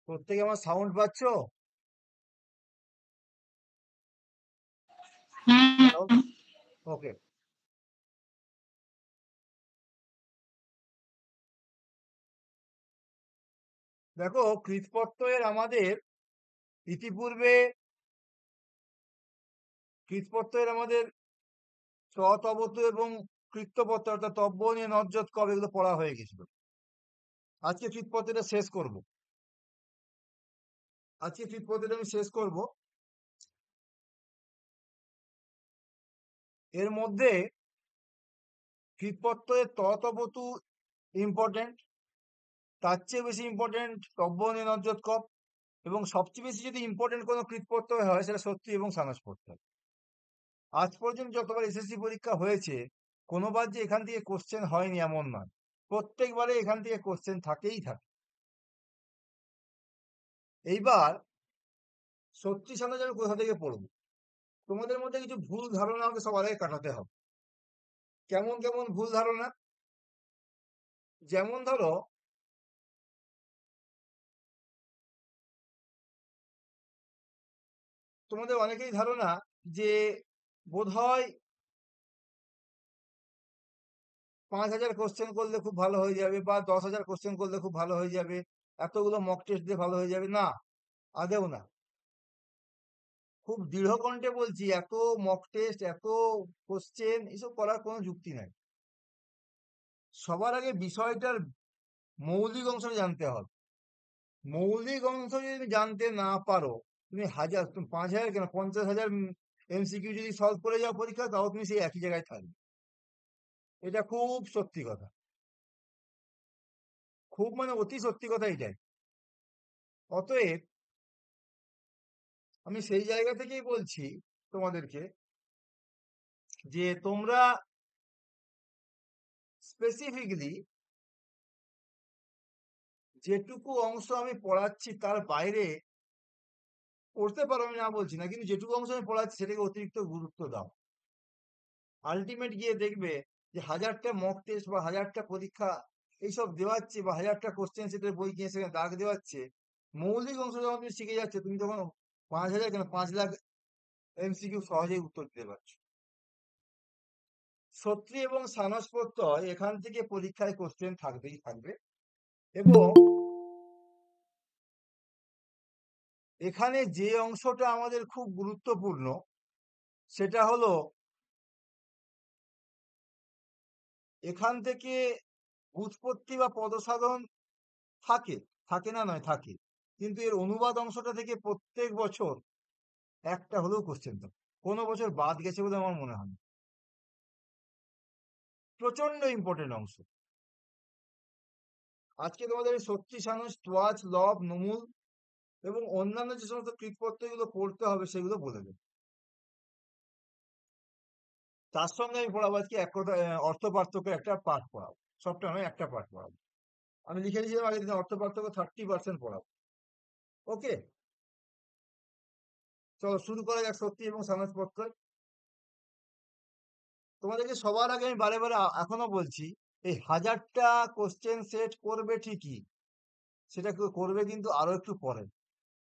প্রত্যেকে আমার সাউন্ড পাচ্ছো? হ্যালো। ওকে। দেখো, কৃৎপত্তয়ের আমাদের ইতিপূর্বে কৃৎপত্তয়ের আমাদের তবত এবং কৃত্যপত্ত অর্থাৎ তব্য নিয়ে নজ্জত কবে এগুলো পড়া হয়ে গেছিল। আজকে কৃৎপত্তটা শেষ করব। আজকে কৃৎপত্তটা আমি শেষ করব। এর মধ্যে কৃৎপত্তয়ের তবতু ইম্পর্টেন্ট, তার চেয়ে বেশি ইম্পর্টেন্ট তব্য নিয়ে নজ্জত কব, এবং সবচেয়ে বেশি যদি ইম্পর্টেন্ট কোনো কৃৎপত্তয় হয় সেটা সত্যি এবং সানস্পত্তয়। আজ পর্যন্ত যতবার এসএসসি পরীক্ষা হয়েছে, কোনোবার যে এখান থেকে কোশ্চেন হয়নি এমন নয়। প্রত্যেকবারে এখান থেকে কোশ্চেন থাকেই থাকে। এইবার সত্যি সানজ আমি কোথা থেকে পড়বো? তোমাদের মধ্যে কিছু ভুল ধারণা আমাকে সবার আগে কাটাতে হবে। কেমন কেমন ভুল ধারণা? যেমন ধরো, তোমাদের অনেকেই ধারণা যে বোধহয় 5,000 কোশ্চেন করলে খুব ভালো হয়ে যাবে, বা 10,000 কোশ্চেন করলে খুব ভালো হয়ে যাবে, এতগুলো মক টেস্ট দিয়ে ভালো হয়ে যাবে। না, আদেও না। খুব দৃঢ় কণ্ঠে বলছি, এত মক টেস্ট, এত কোশ্চেন এসব করার কোনো যুক্তি নাই। সবার আগে বিষয়টার মৌলিক অংশটা জানতে হবে। মৌলিক অংশ যদি তুমি জানতে না পারো, তুমি 5,000 কেন 50,000 এমসিকিউ যদি সলভ করে যাও পরীক্ষা, তাও তুমি সেই একই জায়গায় থাকবে। এটা খুব সত্যি কথা। খুব মানে অতি সত্যি কথা এটাই। অতএব আমি সেই জায়গা থেকেই বলছি তোমাদেরকে, যে তোমরা স্পেসিফিকলি যেটুকু অংশ আমি পড়াচ্ছি তার বাইরে পড়তে পারো, আমি না বলছি না, কিন্তু যেটুকু অংশ আমি পড়াচ্ছি সেটাকে অতিরিক্ত গুরুত্ব দাও। আলটিমেট গিয়ে দেখবে যে 1,000টা মক টেস্ট বা 1,000টা পরীক্ষা এইসব দেওয়াচ্ছে, বা 1,000টা কোশ্চেন সেটের বই কিনে সেখানে দাগ দেওয়াচ্ছে, মৌলিক অংশ যখন তুমি শিখে যাচ্ছে, তুমি তখন 5,000 কেন 5,00,000 এমসিকিউ সহজেই উত্তর দিতে পারছো। সত্যি এবং সানস প্রত্যয় এখান থেকে পরীক্ষায় কোশ্চেন থাকবেই থাকবে। এবং এখানে যে অংশটা আমাদের খুব গুরুত্বপূর্ণ, সেটা হলো এখান থেকে উৎপত্তি বা পদসাধন থাকে, থাকে না নয়, থাকে। কিন্তু এর অনুবাদ অংশটা থেকে প্রত্যেক বছর একটা হলেও কোশ্চেন থাকে। কোনো বছর বাদ গেছে বলে আমার মনে হয় না। প্রচন্ড ইম্পর্টেন্ট অংশ। আজকে তোমাদের এই সত্যি সানস, তোয়াজ, লব, নমুল এবং অন্যান্য যে সমস্ত কৃতপত্রগুলো পড়তে হবে সেগুলো বলে দেবে। তার সঙ্গে আমি পড়াবো আজকে এক কথা অর্থ পার্থক্যের একটা পাঠ পড়াবো। সবটা নয়, একটা পাঠ পড়াবো। আমি লিখে দিয়েছিলাম আগের দিন অর্থ পার্থক্য 30% পড়াবো। ওকে, চলো শুরু করা যাক সত্যি এবং সানস প্রত্যয়। তোমাদেরকে সবার আগে আমি বারে বারে এখনো বলছি, এই 1,000টা কোশ্চেন সেট করবে ঠিকই, সেটা করবে কিন্তু আরো একটু পরে।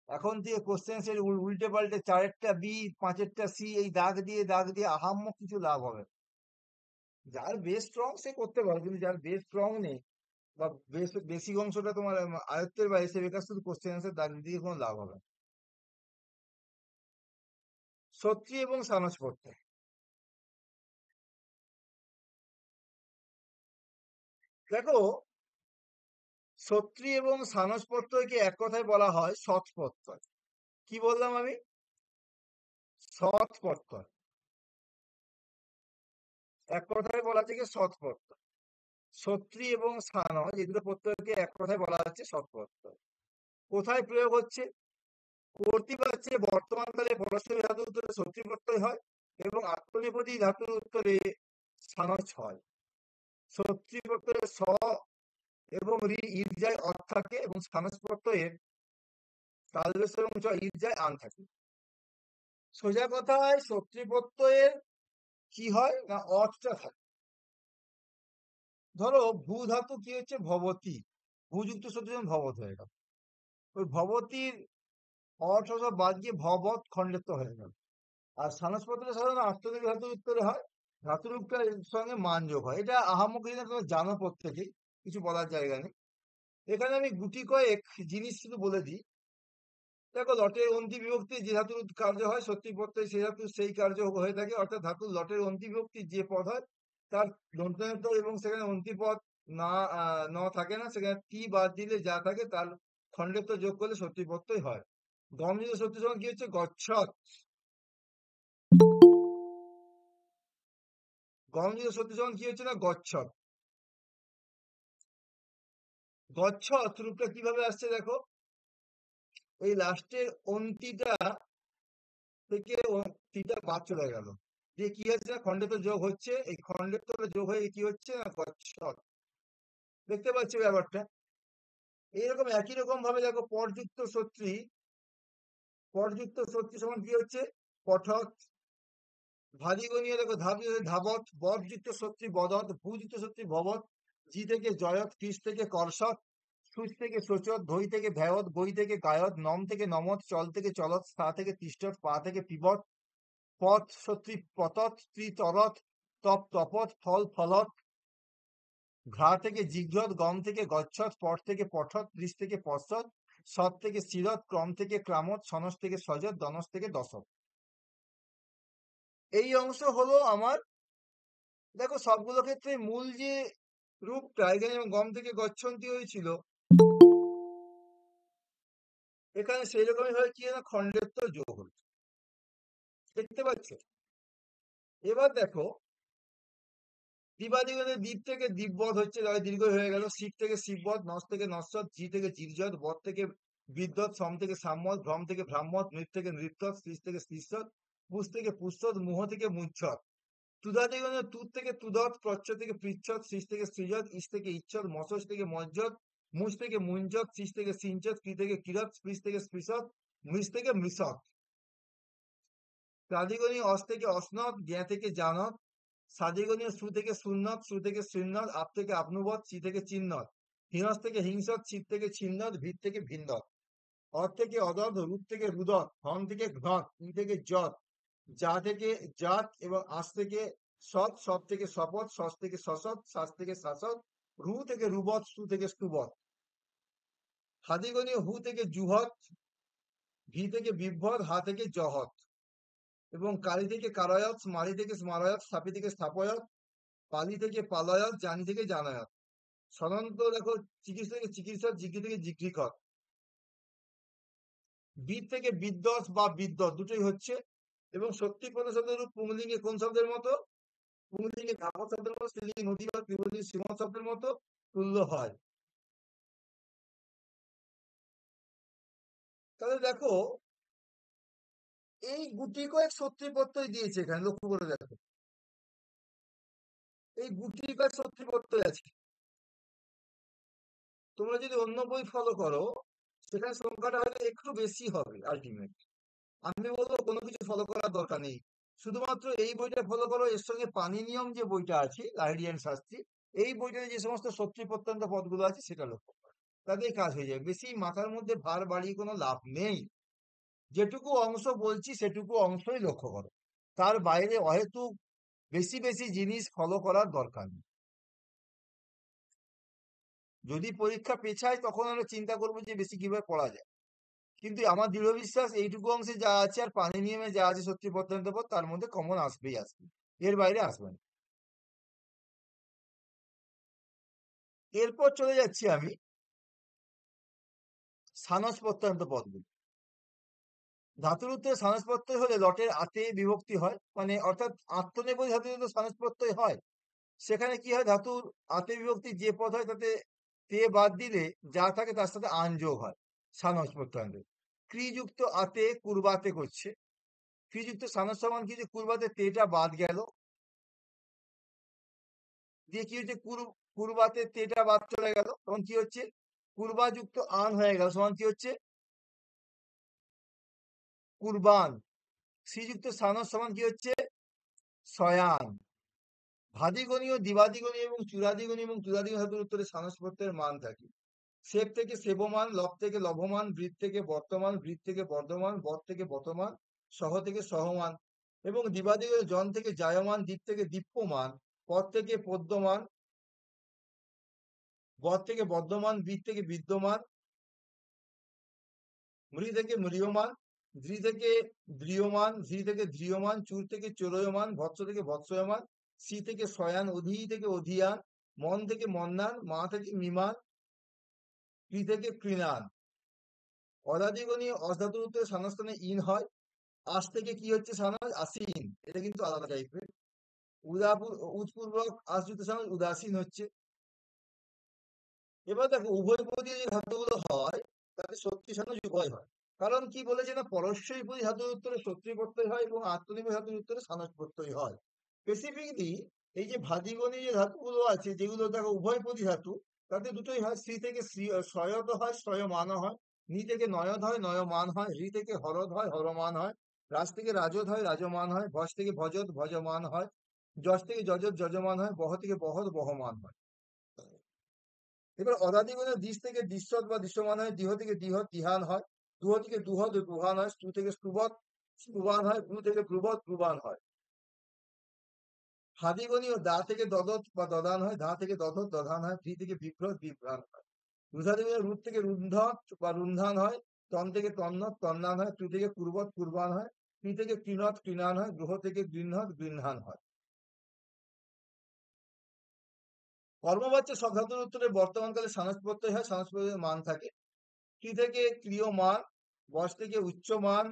এখন থেকে কোশ্চেন সেট উল্টে পাল্টে 4টা বি 5টা সি এই দাগ দিয়ে আহাম্মক কিছু লাভ হবে না। যার বেস স্ট্রং সে করতে পারে, কিন্তু যার বেস স্ট্রং নেই, বা বেসিক অংশটা তোমার আয়ত্তের বাইরে, সে বেকার শুধু কোশ্চেন আনসার দাগ দিয়ে কোনো লাভ হবে না। সত্যি এবং সানস পড়তে দেখো, সত্রী এবং সানস প্রত্যয়কে এক কথায় বলা হয় সৎ প্রত্যয়। কি বললাম আমি? সৎ প্রত্যয়। এক কথায় বলা থেকে সৎ প্রত্যয়। সত্রী এবং সানস এই দুটো প্রত্যয়কে এক কথায় বলা হচ্ছে সৎ প্রত্যয়। কোথায় প্রয়োগ হচ্ছে? কর্তৃবাচ্যে বর্তমানকালে পরস্পরী ধাতুর উত্তরে সত্রী প্রত্যয় হয়, এবং আত্মনেপদী ধাতুর উত্তরে সানস হয়। সত্রী প্রত্যয়ে স এবং রি ঈর্জায় অর্থ থাকে, এবং সানস প্রত্যয়ের তালবেশ এবং চ ঈর্জায় আন থাকে। সোজা কথায় সত্রী প্রত্যয়ের কি হয় না, অর্থটা থাকে। ধরো ভূ ধাতু কি হচ্ছে? ভবতী। ভূযুক্ত সত্যি ভবত হয়ে গেল। ওই ভবতীর অর্থ সব বাদ গিয়ে ভবৎ খণ্ডেত্ব হয়ে গেল। আর সানসপত্র সাধারণত আত্মনির্ভর ধাতুর উত্তরে হয়, ধাতুরূপটার সঙ্গে মান যোগ হয়। এটা আহামক জিনিস তোমরা জানো প্রত্যেকেই, কিছু বলার জায়গা নেই। এখানে আমি গুটি কয়েক জিনিস শুধু বলে দিই। দেখো, লটের অন্তি বিভক্তি যে ধাতুর কার্য হয়, সত্যি প্রত্যয় সেই ধাতুর সেই কার্য হয়ে থাকে। অর্থাৎ ধাতুর লটের অন্তি বিভক্তি যে পদ হয় তার দন্তান্ত এবং সেখানে অন্তি পদ না ন থাকে না, সেখানে টি বাদ দিলে যা থাকে তার খণ্ডেত্ব যোগ করলে সত্যি প্রত্যয় হয়। গম যদি সত্যি সমান কি হচ্ছে? গচ্ছত। গম যদি সত্যি সমান কি হচ্ছে না? গচ্ছত। গচ্ছত রূপটা কিভাবে আসছে দেখো, এই লাস্টের অন্তিটা থেকে টিটা বাদ চলে গেল, দিয়ে কি হচ্ছে না? খণ্ডেত্ব যোগ হচ্ছে, এই খণ্ডেত্বটা যোগ হয়ে কি হচ্ছে না? গচ্ছত। দেখতে পাচ্ছি ব্যাপারটা? এইরকম একই রকম ভাবে দেখো, পরযুক্ত সত্যি সমান কি হচ্ছে? পঠক। ভাদিগণীয় দেখো, ধাবত, বরযুক্ত সত্যি বদত, ভূযুক্ত সত্যি ভবত, জি থেকে জয়ত, কৃষ থেকে কর্ষত, সুচ থেকে শোচত, ধৈ থেকে ভ্যায়ত, গই থেকে গায়ত, নম থেকে নমত, চল থেকে চলত, স্থা থেকে তিষ্ঠত, পা থেকে পিবত, পথ সত্যি পতত, ত্রিতরত, তপ তপত, ফল ফলত, ঘা থেকে জিঘ্রত, গম থেকে গচ্ছত, পট থেকে পঠত, ত্রিশ থেকে পশ্চৎ, সৎ থেকে স্থিরত, ক্রম থেকে ক্রামত, সনস থেকে সজত, দনস থেকে দশত। এই অংশ হলো আমার। দেখো, সবগুলো ক্ষেত্রে মূল যে রূপটা এখানে যেমন গম থেকে গচ্ছন্তি হয়েছিল, এখানে সেই রকমই ভাবে কি না? খণ্ডেত্ব যোগ হচ্ছে। দেখতে পাচ্ছ? এবার দেখো, দিবাদিগণের দ্বীপ থেকে দ্বীপবধ হচ্ছে, তাহলে দীর্ঘ হয়ে গেল। শিব থেকে শিববধ, নস থেকে নস্বত, জি থেকে জিরজত, বধ থেকে বিদ্যৎ, সম থেকে সাম্মত, ভ্রম থেকে ভ্রাম্যত, নৃত থেকে নৃত্যৎ, শ্লিষ থেকে শ্লিষ্যৎ, পুষ থেকে পুষ্যৎ, মুহ থেকে মুঞ্ছত। তুদাদিগণের তুত থেকে তুদত, প্রচ্ছ থেকে পৃচ্ছৎ, শ্রীষ থেকে সৃজত, ইস থেকে ইচ্ছৎ, মসস থেকে মজ্জত, মুষ থেকে মুঞ্জত, শীষ থেকে সিঞ্চত, কি থেকে কিরত, স্পৃশ থেকে স্পৃশত, মৃষ থেকে মৃষৎ। প্রাদিগণীয় অস থেকে অসনত, জ্ঞা থেকে জানত, সাদিগণীয় সু থেকে শূন্যত, সু থেকে শূন্যত, আপ থেকে আপনুবত, চি থেকে চিহ্নত, হিনস থেকে হিংসত, ছিদ থেকে ছিন্নত, ভিত থেকে ভিন্নত, অর থেকে অদত, রুদ থেকে রুদত, হন থেকে ঘ্নত, ই থেকে যত, যা থেকে জাত এবং আস থেকে সৎ, সৎ থেকে শপথ, সস থেকে সসৎ, শাস থেকে শাসত, রু থেকে রুবত, সু থেকে স্তুবত। হাদিগণীয় হু থেকে জুহত, ভি থেকে বিভ্বত, হা থেকে জহত, এবং কালি থেকে কারায়ত, স্মারি থেকে স্মারয়ত, স্থাপি থেকে স্থাপয়ত, পালি থেকে পালয়ত, জানি থেকে জানায়ত। সাধারণত দেখো, চিকিৎসা থেকে চিকিৎসক, জিজ্ঞি থেকে জিজ্ঞিকর, বিদ থেকে বিদ্যৎ বা বিদ্যৎ দুটোই হচ্ছে। এবং সত্যি পদ শব্দের রূপ পুংলিঙ্গে কোন শব্দের মতো? পুংলিঙ্গে ধাপক শব্দের মতো, স্ত্রীলিঙ্গে নদী বা ত্রিপদী শ্রীমৎ শব্দের মতো তুল্য হয়। তাহলে দেখো, এই গুটি কয়েক সত্যি প্রত্যয় দিয়েছে এখানে, লক্ষ্য করে দেখো, এই গুটি কয়েক সত্যি প্রত্যয় আছে। তোমরা যদি অন্য বই ফলো করো, সেখানে সংখ্যাটা হয়তো একটু বেশি হবে আলটিমেট। আমি বলবো কোনো কিছু ফলো করার দরকার নেই, শুধুমাত্র এই বইটা ফলো করো। এর সঙ্গে পানিনিয়ম যে বইটা আছে, লাহিড়িয়ান শাস্ত্রী, এই বইটাতে যে সমস্ত সত্যি প্রত্যন্ত পদগুলো আছে সেটা লক্ষ্য করো, তাতেই কাজ হয়ে যাবে। বেশি মাথার মধ্যে ভার বাড়িয়ে কোনো লাভ নেই। যেটুকু অংশ বলছি সেটুকু অংশই লক্ষ্য করো, তার বাইরে অহেতুক বেশি বেশি জিনিস ফলো করার দরকার নেই। যদি পরীক্ষা পেছায় তখন আমরা চিন্তা করবো যে বেশি কিভাবে পড়া যায়, কিন্তু আমার দৃঢ় বিশ্বাস এইটুকু অংশে যা আছে আর পানি নিয়মে যা আছে সত্যি প্রত্যন্ত পদ, তার মধ্যে কমন আসবেই আসবে, এর বাইরে আসবে না। এরপর চলে যাচ্ছি আমি সানস প্রত্যন্ত পদগুলি। ধাতুর উত্তরে সানস প্রত্যয় হলে লটের আতে বিভক্তি হয়, মানে অর্থাৎ আত্মনেপদী ধাতু যদি সানস প্রত্যয় হয়, সেখানে কি হয়? ধাতুর আতে বিভক্তি যে পদ হয় তাতে তে বাদ দিলে যা থাকে তার সাথে আন যোগ হয়। সানস প্রত্যয় ক্রিযুক্ত আতে কুরবাতে করছে, ক্রিযুক্ত সানস সমান কি, যে কুরবাতে তেটা বাদ গেল, দিয়ে কি হচ্ছে? কুরবাতে তেটা বাদ চলে গেল, তখন কি হচ্ছে? কুরবাযুক্ত আন হয়ে গেল, সমান কি হচ্ছে? কুরবান। শ্রীযুক্ত সানস সমান কি হচ্ছে? শয়ান। ভাদিগণীয়, দিবাদিগণীয় এবং চূড়াদিগণীয় এবং চূড়াদিগণীয় ধাতুর উত্তরে সানস প্রত্যয়ের মান থাকে। সেব থেকে সেবমান, লব থেকে লভমান, বৃৎ থেকে বর্তমান, বৃৎ থেকে বর্ধমান, বর থেকে বর্তমান, সহ থেকে সহমান, এবং দিবাদিগ জন থেকে জায়মান, দীপ থেকে দীপ্যমান, পদ থেকে পদ্যমান, বর থেকে বর্ধমান, বীর থেকে বিদ্যমান, মৃ থেকে ম্রিয়মান, ধৃ থেকে দ্রিয়মান, ধৃ থেকে ধ্রিয়মান, চুর থেকে চোরয়মান, ভৎস থেকে ভৎসয়মান, সি থেকে শয়ান, অধি থেকে অধিয়ান, মন থেকে মন্নান, মা থেকে মিমান, কৃ থেকে কৃণান। অদাদিগণীয় অধাতুর উত্তরে সানস্থানে ইন হয়। আজ থেকে কি হচ্ছে সানাজ? আসীন। এটা কিন্তু আলাদা টাইপের। উৎপূর্বক আজ যুক্ত সানাজ উদাসীন হচ্ছে। এবার দেখো উভয় পদী যে ধাতুগুলো হয় তাতে শক্তি সানুজ উভয় হয়। কারণ কি বলেছে না, পরস্যই পদী ধাতুর উত্তরে শত্রী প্রত্যয় হয় এবং আত্মনির্ভর ধাতুর উত্তরে সানজ প্রত্যয় হয়। স্পেসিফিকলি এই যে ভাদিগণী যে ধাতুগুলো আছে যেগুলো দেখো উভয় পদী ধাতু, তাতে দুটোই হয়। শ্রী থেকে শ্রয়ত হয়, শ্রয়মান হয়। নি থেকে নয়দ হয়, নয়মান হয়। ঋ থেকে হরদ হয়, হরমান হয়। রাজ থেকে রাজদ হয়, রাজমান হয়। ভজ থেকে ভজদ, ভজমান হয়। যশ থেকে যজদ, যজমান হয়। বহ থেকে বহদ, বহমান হয়। এবার অদাদিগণের দিশ থেকে দৃশ্যত বা দৃশ্যমান হয়। দিহ থেকে দিহত, দিহান হয়। দুহ থেকে দুহদ, দুহান হয়। স্তু থেকে স্তুবত, স্তুবান হয়। ব্রু থেকে ব্রুবত, ব্রুবান হয়। হাদিগণীয় দা থেকে দদত বা দদান হয়। ধা থেকে দধত, দধান হয়। ভি থেকে বিভ্রত, বিভ্রান হয়। রুধাদিগণীয় রুদ থেকে রুন্ধত বা রুন্ধান হয়। তন থেকে তন্নত, তন্নান হয়। তু থেকে পূর্বত, পূর্বান হয়। কৃ থেকে কৃণত, কৃণান হয়। গ্রহ থেকে গৃহত, গৃহান হয়। কর্মবাচ্য সব ধাতুর উত্তরে বর্তমানকালে সানস প্রত্যয় হয়, সানস প্রত্যয়ের মান থাকে। ক্রি থেকে ক্রিয়মান, বস থেকে উচ্চমান,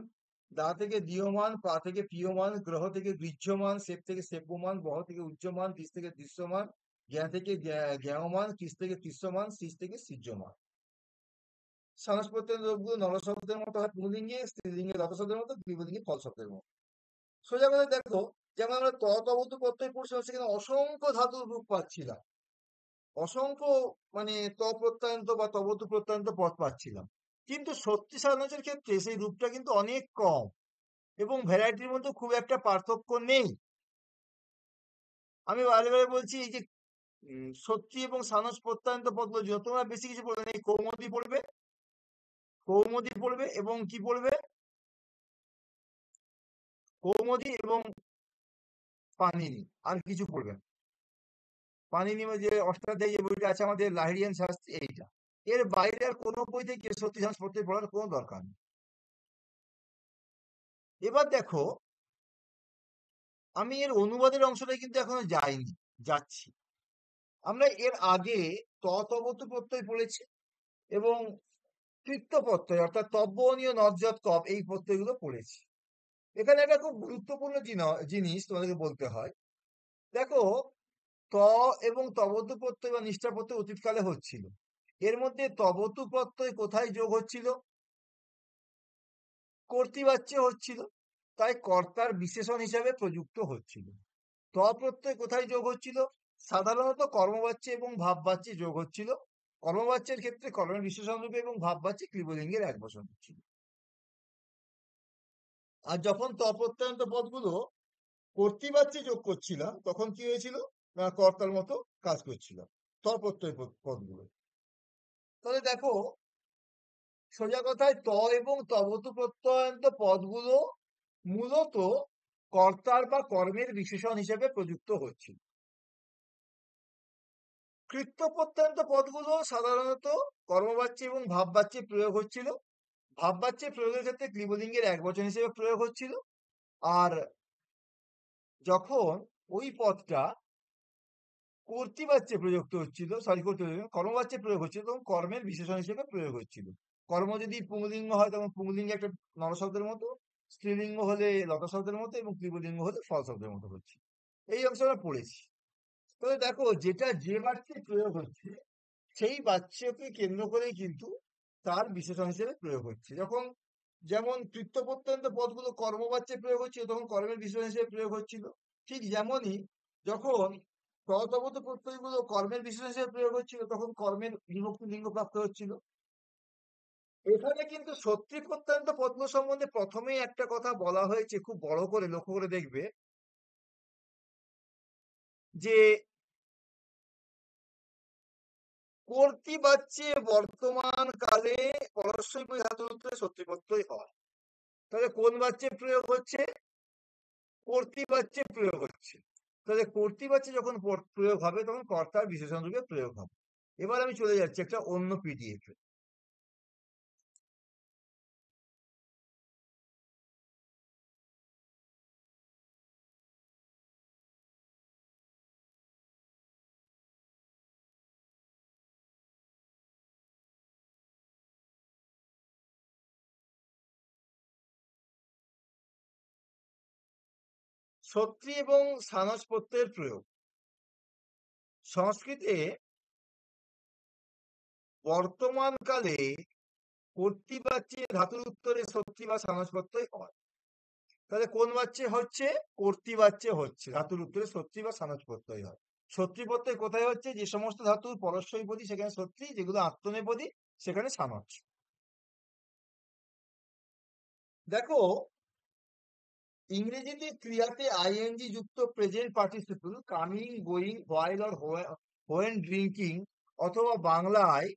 দা থেকে দীয়মান, পা থেকে প্রিয়মান, গ্রহ থেকে গৃহ্যমান, সেব থেকে সেব্যমান, বহ থেকে উচ্চমান, দিস থেকে দৃশ্যমান, জ্ঞা থেকে জ্ঞায়মান, কৃষ থেকে কৃষ্যমান, শীষ থেকে সিজ্যমান। সানস প্রত্যয়ের লোকগুলো নর শব্দের মতো হয় পুংলিঙ্গে, স্ত্রীলিঙ্গে রত শব্দের মতো, দ্বিপদলিঙ্গে ফল শব্দের মতো। সোজা কথা দেখো, যেমন আমরা তবতু প্রত্যয় পড়ছিলাম সেখানে অসংখ্য ধাতুর রূপ পাচ্ছিলাম। অসংখ্য মানে ত প্রত্যয়ন্ত বা তবতু প্রত্যয়ন্ত পদ পাচ্ছিলাম। কিন্তু সত্যি সারণাজের ক্ষেত্রে সেই রূপটা কিন্তু অনেক কম এবং ভ্যারাইটির মধ্যে খুব একটা পার্থক্য নেই। আমি বারে বারে বলছি এই যে সত্যি এবং সানস প্রত্যয়ন্ত পদগুলো যত তোমরা বেশি কিছু পড়বে না, এই কৌমুদি পড়বে, কৌমুদি পড়বে এবং কি পড়বে, কৌমুদি এবং পানিনি, আর কিছু পড়বে না। পানিনি যে অষ্টাধ্যায়ী যে বইটা আছে আমাদের লাহিড়িয়ান শাস্ত্রী, এইটা। এর বাইরে আর কোনো বই থেকে সত্যি সানস প্রত্যয় পড়ার কোনো দরকার নেই। এবার দেখো, আমি এর অনুবাদের অংশটা কিন্তু এখনো যাইনি, যাচ্ছি। আমরা এর আগে তবতু প্রত্যয় পড়েছি এবং কৃত্য প্রত্যয় অর্থাৎ তব্বনীয় নজ্জত কব এই প্রত্যয়গুলো পড়েছি। এখানে একটা খুব গুরুত্বপূর্ণ জিনিস তোমাদেরকে বলতে হয়। দেখো, ত এবং তবতু প্রত্যয় বা নিষ্ঠা প্রত্যয় অতীতকালে হচ্ছিল। এর মধ্যে তবতু প্রত্যয় কোথায় যোগ হচ্ছিল? কর্তৃবাচ্যে হচ্ছিল, তাই কর্তার বিশেষণ হিসাবে প্রযুক্ত হচ্ছিল। ত প্রত্যয় কোথায় যোগ হচ্ছিল? সাধারণত কর্মবাচ্যে এবং ভাববাচ্যে যোগ হচ্ছিল। কর্মবাচ্যের ক্ষেত্রে কর্মের বিশেষণ রূপে এবং ভাববাচ্যে ক্রিবলিঙ্গের এক বচন হচ্ছিল। আর যখন ত প্রত্যয়ন্ত পদগুলো কর্তৃবাচ্যে যোগ করছিলাম তখন কি হয়েছিল না, কর্তার মতো কাজ করছিল ত প্রত্যয় পদগুলো। তাহলে দেখো, সোজা কথায় ত এবং তবতু প্রত্যয়ন্ত পদগুলো মূলত কর্তার বা কর্মের বিশেষণ হিসেবে প্রযুক্ত হচ্ছিল। কৃত্য প্রত্যয়ন্ত পদগুলো সাধারণত কর্মবাচ্যে এবং ভাববাচ্যে প্রয়োগ হচ্ছিল। ভাববাচ্যে প্রয়োগের ক্ষেত্রে ক্লিবলিঙ্গের এক বচন হিসেবে প্রয়োগ হচ্ছিল। আর যখন ওই পদটা কর্তৃবাচ্যে প্রযুক্ত হচ্ছিল, সরি কর্মবাচ্যে প্রয়োগ হচ্ছিল, তখন কর্মের বিশেষণ হিসেবে প্রয়োগ হচ্ছিল। কর্ম যদি পুংলিঙ্গ হয় তখন পুংলিঙ্গে একটা নরশব্দের মতো, স্ত্রীলিঙ্গ হলে লতা শব্দের মতো এবং ক্লিবলিঙ্গ হলে ফল শব্দের মতো হচ্ছে। এই অংশ আমরা পড়েছি। তবে দেখো, যেটা যে বাচ্যে প্রয়োগ হচ্ছে সেই বাচ্যকে কেন্দ্র করেই কিন্তু তার বিশেষণ হিসেবে প্রয়োগ হচ্ছে। যখন যেমন কৃত্য প্রত্যয়ন্ত পদগুলো কর্মবাচ্যে প্রয়োগ হচ্ছিল তখন কর্মের বিশেষণ হিসেবে প্রয়োগ হচ্ছিল। ঠিক যেমনই যখন ততবত প্রত্যয়গুলো কর্মের বিশেষণ হিসেবে প্রয়োগ হচ্ছিল তখন কর্মের বিভক্তি লিঙ্গ প্রাপ্ত হচ্ছিল। এখানে কিন্তু সত্যি প্রত্যয়ন্ত পদ্ম সম্বন্ধে প্রথমেই একটা কথা বলা হয়েছে, খুব বড় করে লক্ষ্য করে দেখবে, যে কর্তৃবাচ্যে বর্তমান কালে পরস্মৈপদী ধাতুর উত্তরে সত্যি প্রত্যয় হয়। তাহলে কোন বাচ্যে প্রয়োগ হচ্ছে? কর্তৃবাচ্যে প্রয়োগ হচ্ছে। তাহলে কর্তৃবাচ্যে যখন প্রয়োগ হবে তখন কর্তার বিশেষণ রূপে প্রয়োগ হবে। এবার আমি চলে যাচ্ছি একটা অন্য পিডিএফ এ। সত্যি এবং সানস প্রত্যয়ের প্রয়োগ। সংস্কৃতে বর্তমান কালে কর্তৃবাচ্যে ধাতুর উত্তরে সত্যি বা সানস প্রত্যয় হয়। তাহলে কোন বাচ্যে হচ্ছে? কর্তৃবাচ্যে হচ্ছে, ধাতুর উত্তরে সত্যি বা সানস প্রত্যয় হয়। সত্যি প্রত্যয় কোথায় হচ্ছে? যে সমস্ত ধাতুর পরস্মৈপদী সেখানে সত্যি, যেগুলো আত্মনেপদী সেখানে সানস। দেখো, ইংরেজিতে ক্রিয়াতে আইএনজি যুক্ত present participle coming, going, while or when drinking, অথবা বাংলায়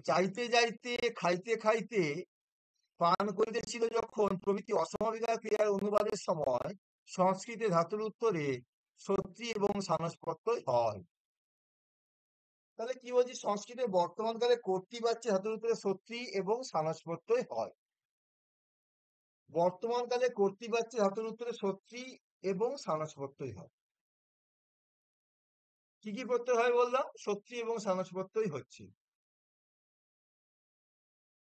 যাইতে যাইতে, খাইতে খাইতে, পান করিতেছিল যখন প্রভৃতি অসমাপিকা ক্রিয়ার অনুবাদের সময় সংস্কৃতে ধাতুর উত্তরে সত্যি এবং সানস প্রত্যয় হয়। তাহলে কি বলছি? সংস্কৃতে বর্তমানকালে কর্তৃবাচ্যে ধাতুর উত্তরে সত্যি এবং সানস প্রত্যয় হয়। বর্তমানকালে কর্তৃবাচ্যে ধাতুর উত্তরে সত্যি এবং সানস প্রত্যয় হয়। কি কি প্রত্যয় হয় বললাম? সত্যি এবং সানস প্রত্যয় হচ্ছে।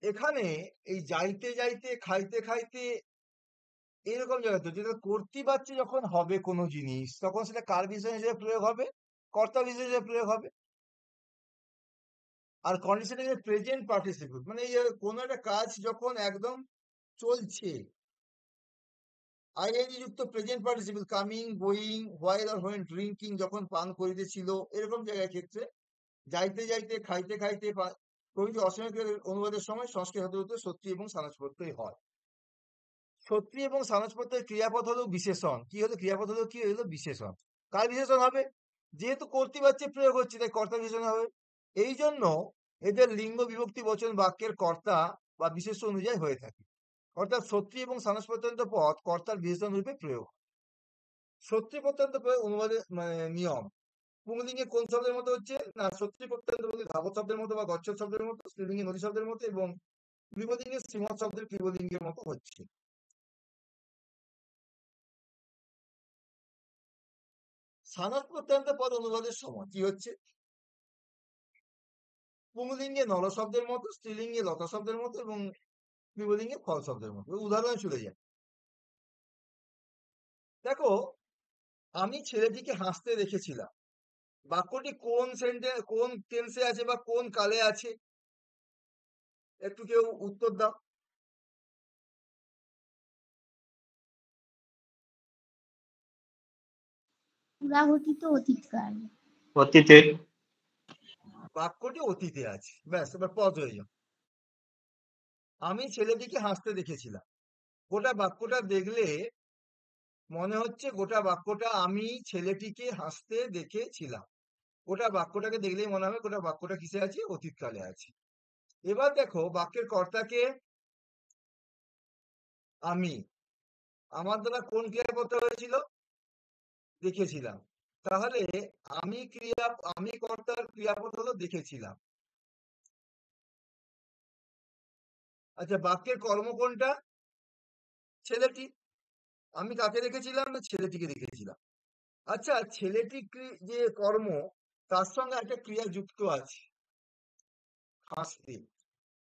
এখানে এই যাইতে যাইতে, খাইতে খাইতে, এরকম জায়গাতে যেটা কর্তৃবাচ্যে যখন হবে কোনো জিনিস, তখন সেটা কার বিশেষণ হিসেবে প্রয়োগ হবে? কর্তা বিশেষণ হিসেবে প্রয়োগ হবে। আর কন্ডিশন প্রেজেন্ট পার্টিসিপল, মানে এই কোনো একটা কাজ যখন একদম চলছে, আইএনজি যুক্ত present participle coming, going, while or when drinking, যখন পান করিতেছিল, এরকম জায়গায় ক্ষেত্রে যাইতে যাইতে, খাইতে খাইতে প্রভৃতি অসময় অনুবাদের সময় সংস্কৃত ধাতুর উত্তরে সত্যি এবং সানস প্রত্যয় হয়। সত্যি এবং সানস প্রত্যয়ের ক্রিয়াপদ হলো বিশেষণ। কি হলো? ক্রিয়াপদ হলো কি হলো? বিশেষণ। কার বিশেষণ হবে? যেহেতু কর্তৃবাচ্যে প্রয়োগ হচ্ছে তাই কর্তা বিশেষণ হবে। এই জন্য এদের লিঙ্গ বিভক্তি বচন বাক্যের কর্তা বা বিশেষ অনুযায়ী হয়ে থাকে। অর্থাৎ সত্যি এবং সানস প্রত্যন্ত পদ কর্তার বিশেষণ রূপে প্রয়োগ। সত্যি প্রত্যন্ত পদ অনুবাদের মানে নিয়ম। পুংলিঙ্গে কোন শব্দের মতো হচ্ছে? না, সত্যি প্রত্যন্ত বলতে ধাবত শব্দের মতো বা গচ্ছদ শব্দের মতো, স্ত্রীলিঙ্গে নদী শব্দের মতো, এবং ক্লিবলিঙ্গে শ্রীমৎ শব্দের ক্লিবলিঙ্গের মতো হচ্ছে। সানস প্রত্যন্ত পদ অনুবাদের সময় কি হচ্ছে? পুংলিঙ্গে নল শব্দের মতো, স্ত্রীলিঙ্গে লতা শব্দের মতো, এবং ক্লিবলিঙ্গে ফল শব্দের মতো। উদাহরণ চলে যায়। দেখো, আমি ছেলেটিকে হাসতে দেখেছিলাম। বাক্যটি কোন সেন্টেন্স, কোন টেন্সে আছে বা কোন কালে আছে? একটু কেউ উত্তর দাও। পুরাহতি তো অতীতকাল। অতীতে। বাক্যটি অতীতে আছে, ব্যাস, এবার পজ হয়ে যাও। আমি ছেলেটিকে হাসতে দেখেছিলাম। গোটা বাক্যটা দেখলে মনে হচ্ছে গোটা বাক্যটা আমি ছেলেটিকে হাসতে দেখেছিলাম। গোটা বাক্যটাকে দেখলেই মনে হবে গোটা বাক্যটা কিসে আছে? অতীতকালে আছে। এবার দেখো, বাক্যের কর্তাকে আমি, আমার দ্বারা কোন ক্রিয়াপদ হয়েছিল? দেখেছিলাম। তাহলে আমি কর্তার ক্রিয়াপদ হলো দেখেছিলাম। আচ্ছা, বাক্যের কর্ম কোনটা? ছেলেটি। আমি কাকে দেখেছিলাম? না, ছেলেটিকে দেখেছিলাম। আচ্ছা, ছেলেটি যে কর্ম, তার সঙ্গে একটা ক্রিয়া যুক্ত আছে, হাসতে।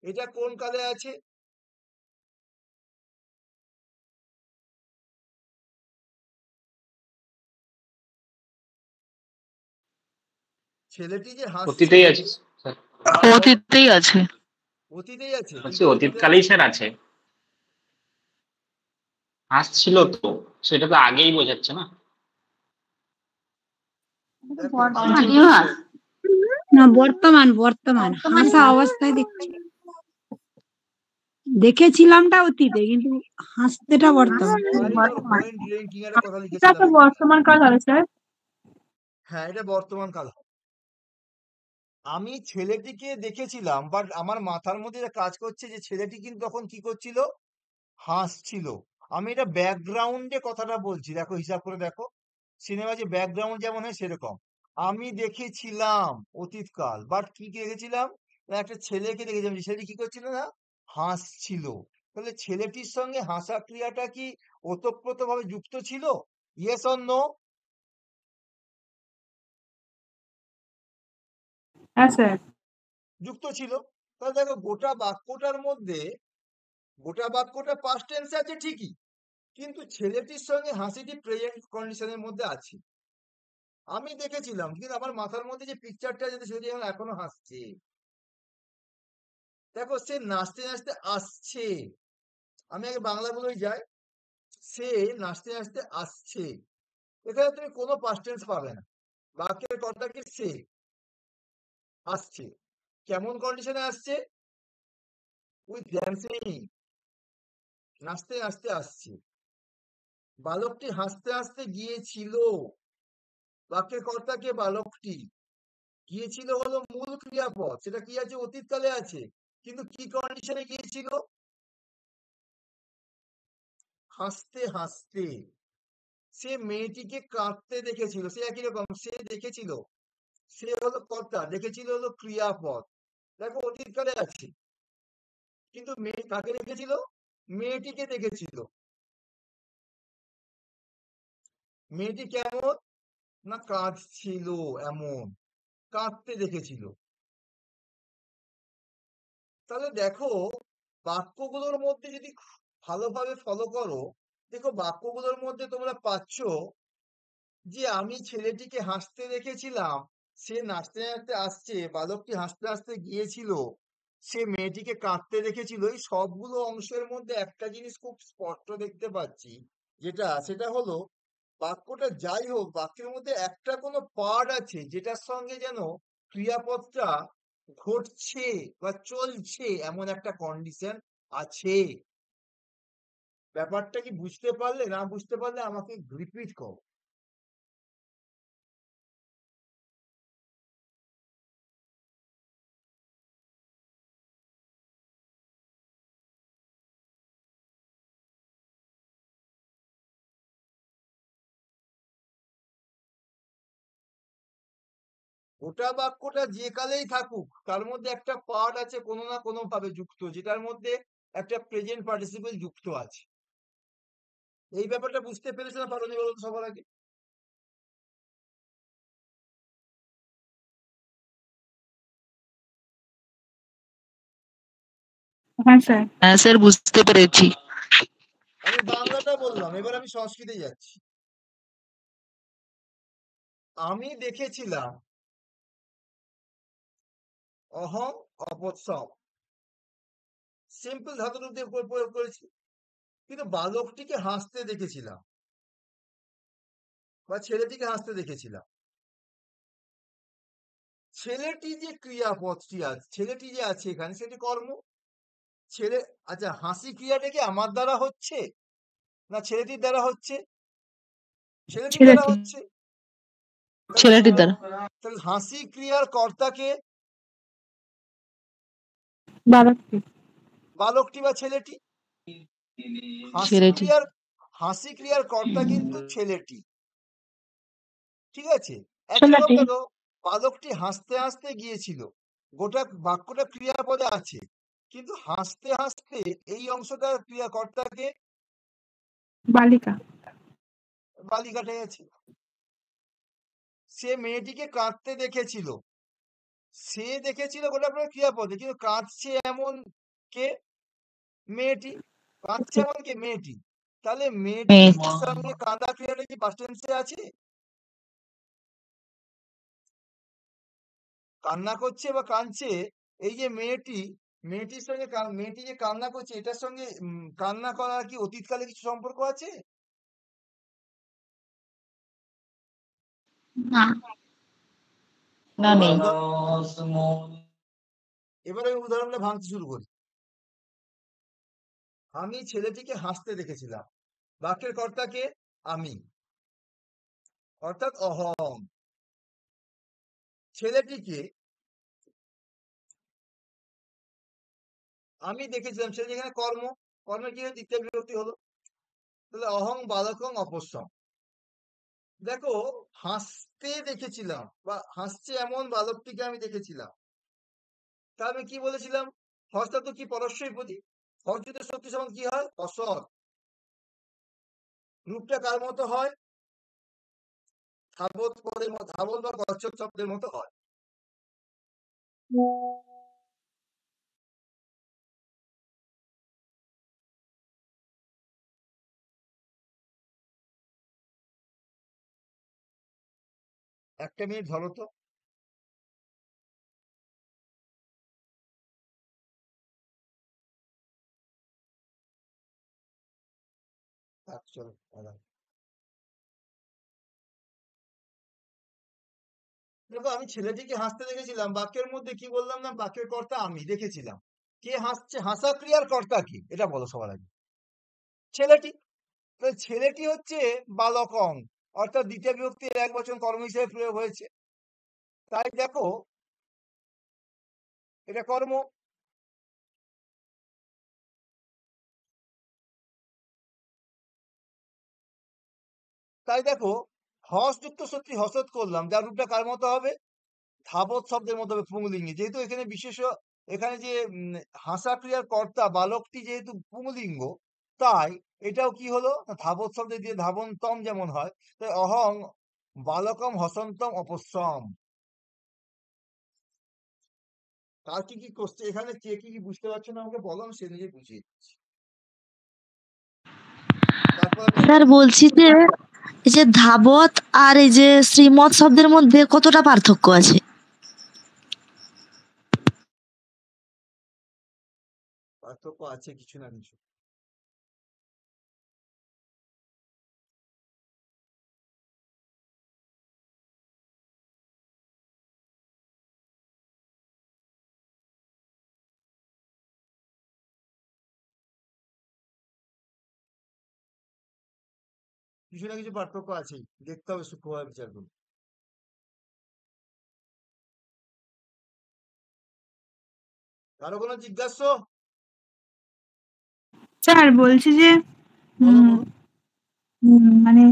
এটা কোন কালে আছে? ছেলেটি যে হাসছে, অতীতেই আছে স্যার। অতীতেই আছে। অতীতেই আছে, বলছি কিন্তু অতীতকালেই স্যার আছে। হাসছিল তো, সেটা তো আগেই বোঝাচ্ছে না। দেখো, না, বর্তমান বর্তমান হাসা অবস্থায় দেখছি। দেখেছিলামটা অতীতে, কিন্তু হাসতেটা বর্তমান। ড্রিঙ্কিং এর কথা এটা লিখেছিলাম। তো বর্তমান কাল হবে স্যার। হ্যাঁ, এটা বর্তমান কাল। আমি ছেলেটিকে দেখেছিলাম, বাট আমার মাথার মধ্যে যা কাজ করছে যে ছেলেটি কিন্তু তখন কি করছিল, হাসছিল। আমি এটা ব্যাকগ্রাউন্ডে কথাটা বলছি, দেখো হিসাব করে দেখো, সিনেমা যে ব্যাকগ্রাউন্ড যেমন হয় সেরকম। আমি দেখেছিলাম অতীতকাল, বাট কি দেখেছিলাম, না একটা ছেলেকে দেখেছিলাম, যে ছেলেটি কি করছিল না, হাসছিল। তাহলে ছেলেটির সঙ্গে হাসা ক্রিয়াটা কি ওতপ্রোতভাবে যুক্ত ছিল? Yes or no? হ্যাঁ স্যার। যুক্ত ছিল। তাহলে দেখো গোটা বাক্যটা পাস্ট টেন্সে আছে ঠিকই, কিন্তু ছেলেটির সঙ্গে হাসিটি প্রেজেন্ট কন্ডিশনের মধ্যে আছে। আমি দেখেছিলাম, কিন্তু আমার মাথার মধ্যে যে পিকচারটা আছে সেটি এখন এখনো হাসছে। দেখো সে নাচতে নাচতে আসছে, আমি আগে বাংলা বলেই যাই, সে নাচতে নাচতে আসছে। এখানে তুমি কোনো পাস্ট টেন্স পাবে না, বাক্যের কর্তাকে সে আসছে। কেমন কন্ডিশনে আসছে? উইথ ড্যান্সিং, নাচতে নাচতে আসছে। বালকটি হাসতে হাসতে গিয়েছিল, বাক্যের কর্তাকে বালকটি, গিয়েছিল হলো মূল ক্রিয়াপদ, সেটা কি আছে, অতীতকালে আছে, কিন্তু কি কন্ডিশনে গিয়েছিল, হাসতে হাসতে। সে মেয়েটিকে কাঁদতে দেখেছিল, সে একই রকম, সে দেখেছিল, সে হলো কর্তা, দেখেছিল হলো ক্রিয়াপদ। দেখো অতীতকালে আছে, কিন্তু মেয়ে কাকে দেখেছিল, মেয়েটিকে দেখেছিল। মেয়েটি কেমন, না কাঁদছিল, এমন কাঁদতে দেখেছিল। তাহলে দেখো বাক্যগুলোর মধ্যে যদি ভালোভাবে ফলো করো, দেখো বাক্যগুলোর মধ্যে তোমরা পাচ্ছ যে আমি ছেলেটিকে হাসতে দেখেছিলাম, সে নাচতে নাচতে আসছে, বালকটি হাসতে হাসতে গিয়েছিল, সে মেয়েটিকে কাঁদতে দেখেছিল। এই সবগুলো অংশের মধ্যে একটা জিনিস খুব স্পষ্ট দেখতে পাচ্ছি, সেটা হলো বাক্যটা যাই হোক, বাক্যের মধ্যে একটা কোনো পার্ট আছে যেটার সঙ্গে যেন ক্রিয়াপদটা ঘটছে বা চলছে, এমন একটা কন্ডিশন আছে। ব্যাপারটা কি বুঝতে পারলে? না বুঝতে পারলে আমাকে রিপিট করো। গোটা বাক্যটা যে কালেই থাকুক, তার মধ্যে একটা পার্ট আছে কোনো না কোনো ভাবে যুক্ত, যেটার মধ্যে একটা প্রেজেন্ট পার্টিসিপল যুক্ত আছে। এই ব্যাপারটা বুঝতে পেরেছে না পারোনি বলুন সবার আগে? হ্যাঁ স্যার। হ্যাঁ স্যার, বুঝতে পেরেছি। আমি বাংলাটা বললাম, এবার আমি সংস্কৃতে যাচ্ছি। আমি দেখেছিলাম, অহং অপৎসম, সিম্পল ধাতুরূপ দিয়ে প্রয়োগ করেছি, কিন্তু বালকটিকে হাসতে দেখেছিলাম বা ছেলেটিকে হাসতে দেখেছিলাম। ছেলেটি যে ক্রিয়াপদটি আছে, ছেলেটি যে আছে এখানে, সেটি কর্ম। ছেলে, আচ্ছা হাসি ক্রিয়াটা কি আমার দ্বারা হচ্ছে, না ছেলেটির দ্বারা হচ্ছে? ছেলেটির দ্বারা ছেলেটি। হচ্ছে। তাহলে ছেলেটির দ্বারা। তাহলে হাসি ক্রিয়ার কর্তাকে বালকটি। বালকটি বা ছেলেটি। হাসি ছেলেটি। ক্রিয়ার হাসি ক্রিয়ার কর্তা কিন্তু ছেলেটি, ঠিক আছে? একই রকম ছেলেটি। দেখো, বালকটি হাসতে হাসতে গিয়েছিল, গোটা বাক্যটা ক্রিয়াপদে আছে, কিন্তু হাসতে হাসতে এই অংশটা ক্রিয়াকর্তাকে বালিকা। বালিকাটা আছে। সে মেয়েটিকে কাঁদতে দেখেছিল, সে দেখেছিল গোটা ক্রিয়াপদে, কিন্তু কাঁদছে এমন কে, মেয়েটি। কাঁদছে এমন কে, মেয়েটি। তাহলে মেয়ে। মেয়েটির সঙ্গে কাঁদা ক্রিয়াটা কি পাস্ট টেন্সে আছে? কান্না করছে বা কাঁদছে, এই যে মেয়েটির সঙ্গে মেয়েটি যে কান্না করছে, এটার সঙ্গে কান্না করার কি অতীতকালে কিছু সম্পর্ক আছে? না। না, এবার নেই। আমি উদাহরণটা ভাঙতে শুরু করি। আমি ছেলেটিকে হাসতে দেখেছিলাম, বাক্যের কর্তাকে আমি, অর্থাৎ অহং। ছেলেটিকে আমি দেখেছিলাম সে যেখানে কর্ম, কর্মের কি হলো? দ্বিতীয় বিভক্তি হলো। তাহলে অহং বালকং অপস্যম। দেখো, হাসতে দেখেছিলাম বা হাসছে এমন বালকটিকে আমি দেখেছিলাম। তা আমি কি বলেছিলাম? হস্তা তো কি পরস্যই প্রতি, হস যদি সত্যি সমান কি হয়? অসৎ। রূপটা কার মতো হয়? ধাবত পদের মতো, ধাবত বা কচ্ছপ শব্দের মতো হয়। একটা মিনিট ধরো তো। চলো দাঁড়াও। দেখো, আমি ছেলেটিকে হাসতে দেখেছিলাম, বাক্যের মধ্যে কি বললাম না? বাক্যের কর্তা আমি দেখেছিলাম। কে হাসছে? হাসা ক্রিয়ার কর্তা কি এটা বলো সবার আগে। ছেলেটি। তো ছেলেটি হচ্ছে বালকং, অর্থাৎ দ্বিতীয় বিভক্তির এক বচন কর্ম হিসেবে প্রয়োগ হয়েছে। তাই দেখো, এটা কর্ম। তাই দেখো, হস যুক্ত সত্যি হসত করলাম, যার রূপটা কার মতো হবে? ধাবত শব্দের মতো হবে, পুংলিঙ্গে। যেহেতু এখানে বিশেষ, এখানে যে হাসা ক্রিয়ার কর্তা বালকটি যেহেতু পুংলিঙ্গ, তাই এটাও কি হলো? না, ধাবত শব্দে দিয়ে ধাবন্তম যেমন হয়, তাই অহং বালকম হসন্তম অপস্যম। তার কি কি করছে এখানে? কে কি কি বুঝতে পারছো না আমাকে বলো, আমি সে নিজে বুঝিয়ে দিচ্ছি। তারপর আমি স্যার বলছি যে এই যে ধাবত আর এই যে শ্রীমৎ শব্দের মধ্যে কতটা পার্থক্য আছে? পার্থক্য আছে কিছু না কিছু। কিছু না কিছু পার্থক্য আছেই, দেখতে হবে সূক্ষ্মভাবে বিচার করুন। কারো কোনো জিজ্ঞাসা? স্যার বলছি যে বলো উম, বলো। মানে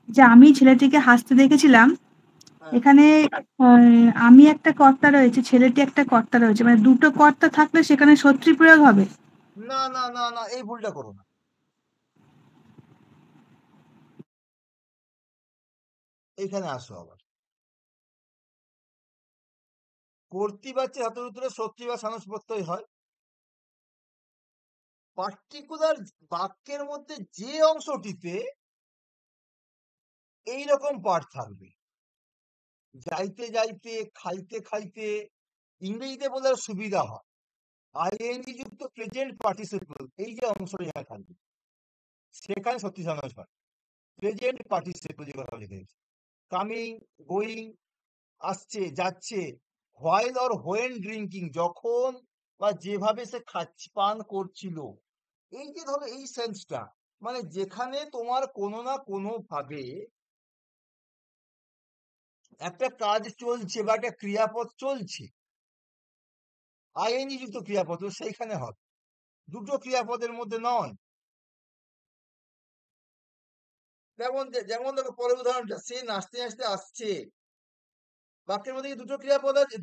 যে আমি ছেলেটিকে হাসতে দেখেছিলাম, হ্যাঁ। এখানে আমি একটা কর্তা রয়েছে, ছেলেটি একটা কর্তা রয়েছে, মানে দুটো কর্তা থাকলে সেখানে সত্যি প্রয়োগ হবে। না না না না, এই ভুলটা করো না। এইখানে আসো আবার। কর্তৃবাচ্যে ধাতুর উত্তরে সত্যি বা সানুস প্রত্যয় হয়। পার্টিকুলার বাক্যের মধ্যে যে অংশটিতে এইরকম পাঠ থাকবে, যাইতে যাইতে, খাইতে খাইতে, ইংরেজিতে বলে সুবিধা হয়, আইএনজি যুক্ত প্রেজেন্ট পার্টিসিপল, এই যে অংশটা এখানে থাকবে, সেখানে সত্যি সানুস হয়। প্রেজেন্ট পার্টিসিপল যে কথা লিখে দিয়েছে, কামিং, গোয়িং, আসছে যাচ্ছে, হোয়াইল অর হোয়েন ড্রিঙ্কিং, যখন বা যেভাবে সে খাচ্ছে পান করছিল, এই যে ধরো এই সেন্সটা, মানে যেখানে তোমার কোনো না কোনো ভাবে একটা কাজ চলছে বা একটা ক্রিয়াপদ চলছে, আইএনজি যুক্ত ক্রিয়াপদ, সেইখানে হবে, দুটো ক্রিয়াপদের মধ্যে নয়। যেমন যেমন দেখো পরের উদাহরণটা, সে নাচতে নাচতে আসছে, বাক্যের মধ্যে কি দুটো ক্রিয়াপদ আছে?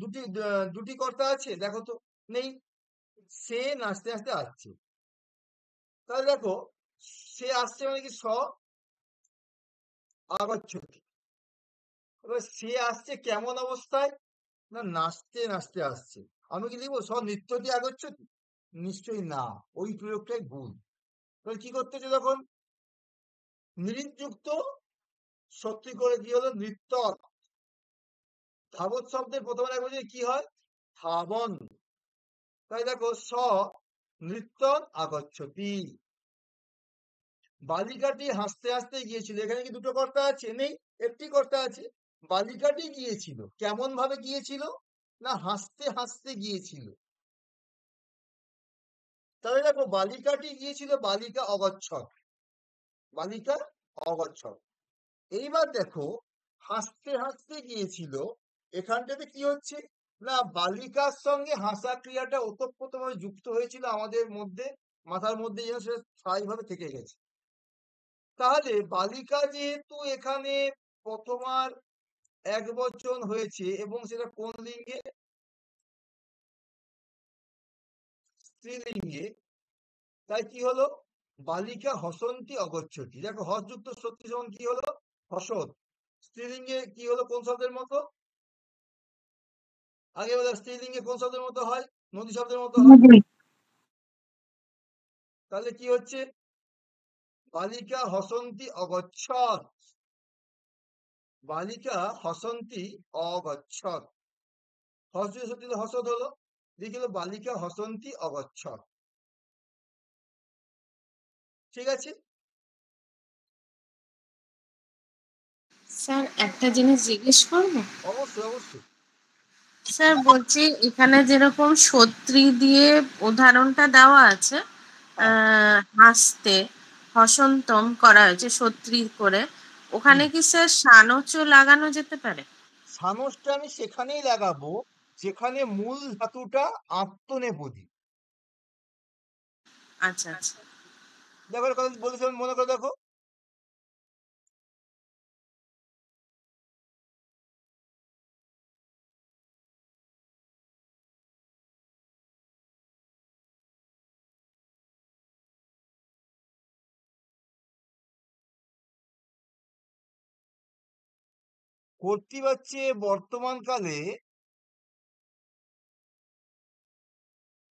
দুটি কর্তা আছে? দেখো তো, নেই। সে নাচতে নাচতে আসছে। তাহলে দেখো, সে আসছে মানে কি? আগচ্ছতি। এবার সে আসছে কেমন অবস্থায়? না, নাচতে নাচতে আসছে। আমি কি লিখবো নৃত্যটি আগচ্ছতি? নিশ্চয়ই না, ওই প্রয়োগটাই ভুল। তাহলে কি করতে হচ্ছে? তখন নৃযুক্ত সত্যি করে কি হলো? নৃত্য। ধাবত শব্দের প্রথমে এক বছর কি হয়? ধাবন। তাই দেখো, নৃত্য আগচ্ছতি। বালিকাটি হাসতে হাসতে গিয়েছিল, এখানে কি দুটো কর্তা আছে? নেই, একটি কর্তা আছে। বালিকাটি গিয়েছিল, কেমন ভাবে গিয়েছিল? না, হাসতে হাসতে গিয়েছিল। তাহলে দেখো, বালিকাটি গিয়েছিল, বালিকা অগচ্ছদ, বালিকা অগচ্ছদ। এইবার দেখো, হাসতে হাসতে গিয়েছিল, এখানটাতে কি হচ্ছে? না, বালিকার সঙ্গে হাসা ক্রিয়াটা ওতপ্রোতভাবে যুক্ত হয়েছিল আমাদের মধ্যে, মাথার মধ্যে যেন সেটা স্থায়ীভাবে থেকে গেছে। তাহলে বালিকা যেহেতু এখানে প্রথমার একবচন হয়েছে এবং সেটা কোন লিঙ্গে? স্ত্রীলিঙ্গে। তাই কি হলো? বালিকা হসন্তি অগচ্ছতি। দেখো হসযুক্ত সত্যি সমান কি হলো? হসত। স্ত্রীলিঙ্গে কি হলো কোন শব্দের মতো? আগে বলে স্ত্রীলিঙ্গে কোন শব্দের মতো হয়? নদী শব্দের মতো হয়। তাহলে কি হচ্ছে? বালিকা হসন্তি অগচ্ছত। বালিকা হসন্তি অগচ্ছত। হসযুক্ত সত্যি হসত হলো। লিখে বালিকা হসন্তি অগচ্ছত। ঠিক আছে? স্যার একটা জিনিস জিজ্ঞেস করবো? অবশ্যই অবশ্যই। স্যার বলছি এখানে যেরকম সত্রী দিয়ে উদাহরণটা দেওয়া আছে, হ্যাঁ। হাসতে হসন্তম করা হয়েছে সত্রী করে, ওখানে হুম। কি স্যার সানচ লাগানো যেতে পারে? সানসটা আমি সেখানেই লাগাবো যেখানে মূল ধাতুটা আত্মনেপদী। আচ্ছা আচ্ছা। দেখো একটা কথা বলেছিলাম, মনে করে দেখো। কর্তৃবাচ্যে বর্তমানকালে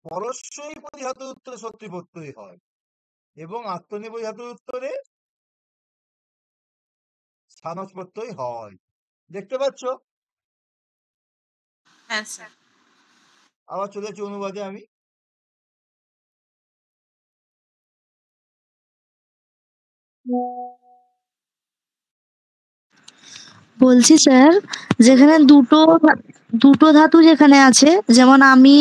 পরস্যৈপদী ধাতুর উত্তরে সত্যি প্রত্যয় হয় এবং আত্মনেপদী ধাতুর উত্তরে সানস প্রত্যয় হয়। দেখতে পাচ্ছ? হ্যাঁ স্যার। আবার চলেছি অনুবাদে আমি। বলছি স্যার, বলো যেখানে বলো। দুটো ধাতু যেখানে আছে, যেমন আমি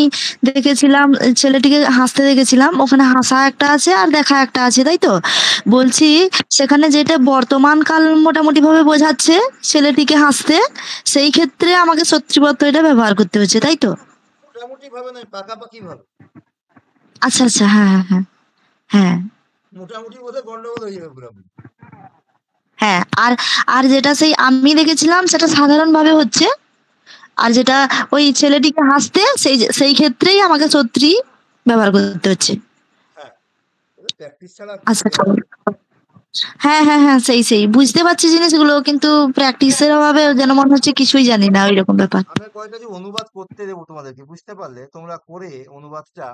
দেখেছিলাম ছেলেটিকে হাসতে দেখেছিলাম, ওখানে হাসা একটা আছে আর দেখা একটা আছে, তাই তো? বলছি সেখানে যেটা বর্তমান কাল মোটামুটি ভাবে বোঝাচ্ছে ছেলেটিকে হাসতে, সেই ক্ষেত্রে আমাকে সত্যিবত্ত এটা ব্যবহার করতে হচ্ছে, তাই তো? মোটামুটি ভাবে নয়, পাকাপাকি ভাবে। আচ্ছা আচ্ছা, হ্যাঁ হ্যাঁ হ্যাঁ। হ্যাঁ মোটামুটি বলে গন্ডগোল হয়ে যাবে পুরোপুরি। হ্যাঁ। আর আর যেটা সেই আমি দেখেছিলাম সেটা সাধারণভাবে হচ্ছে, আর যেটা ওই ছেলেটিকে হাসতে, সেই ক্ষেত্রেই আমাকে সত্যি ব্যবহার করতে হচ্ছে। হ্যাঁ, প্র্যাকটিস ছাড়া আচ্ছা কিছু হবে না। হ্যাঁ হ্যাঁ হ্যাঁ, সেই বুঝতে পারছি জিনিসগুলো, কিন্তু প্র্যাকটিসের অভাবে যেন মনে হচ্ছে কিছুই জানি না, ওই রকম ব্যাপার। আমি কয়েকটা যে অনুবাদ করতে দেবো তোমাদেরকে, বুঝতে পারলে? তোমরা করে অনুবাদটা,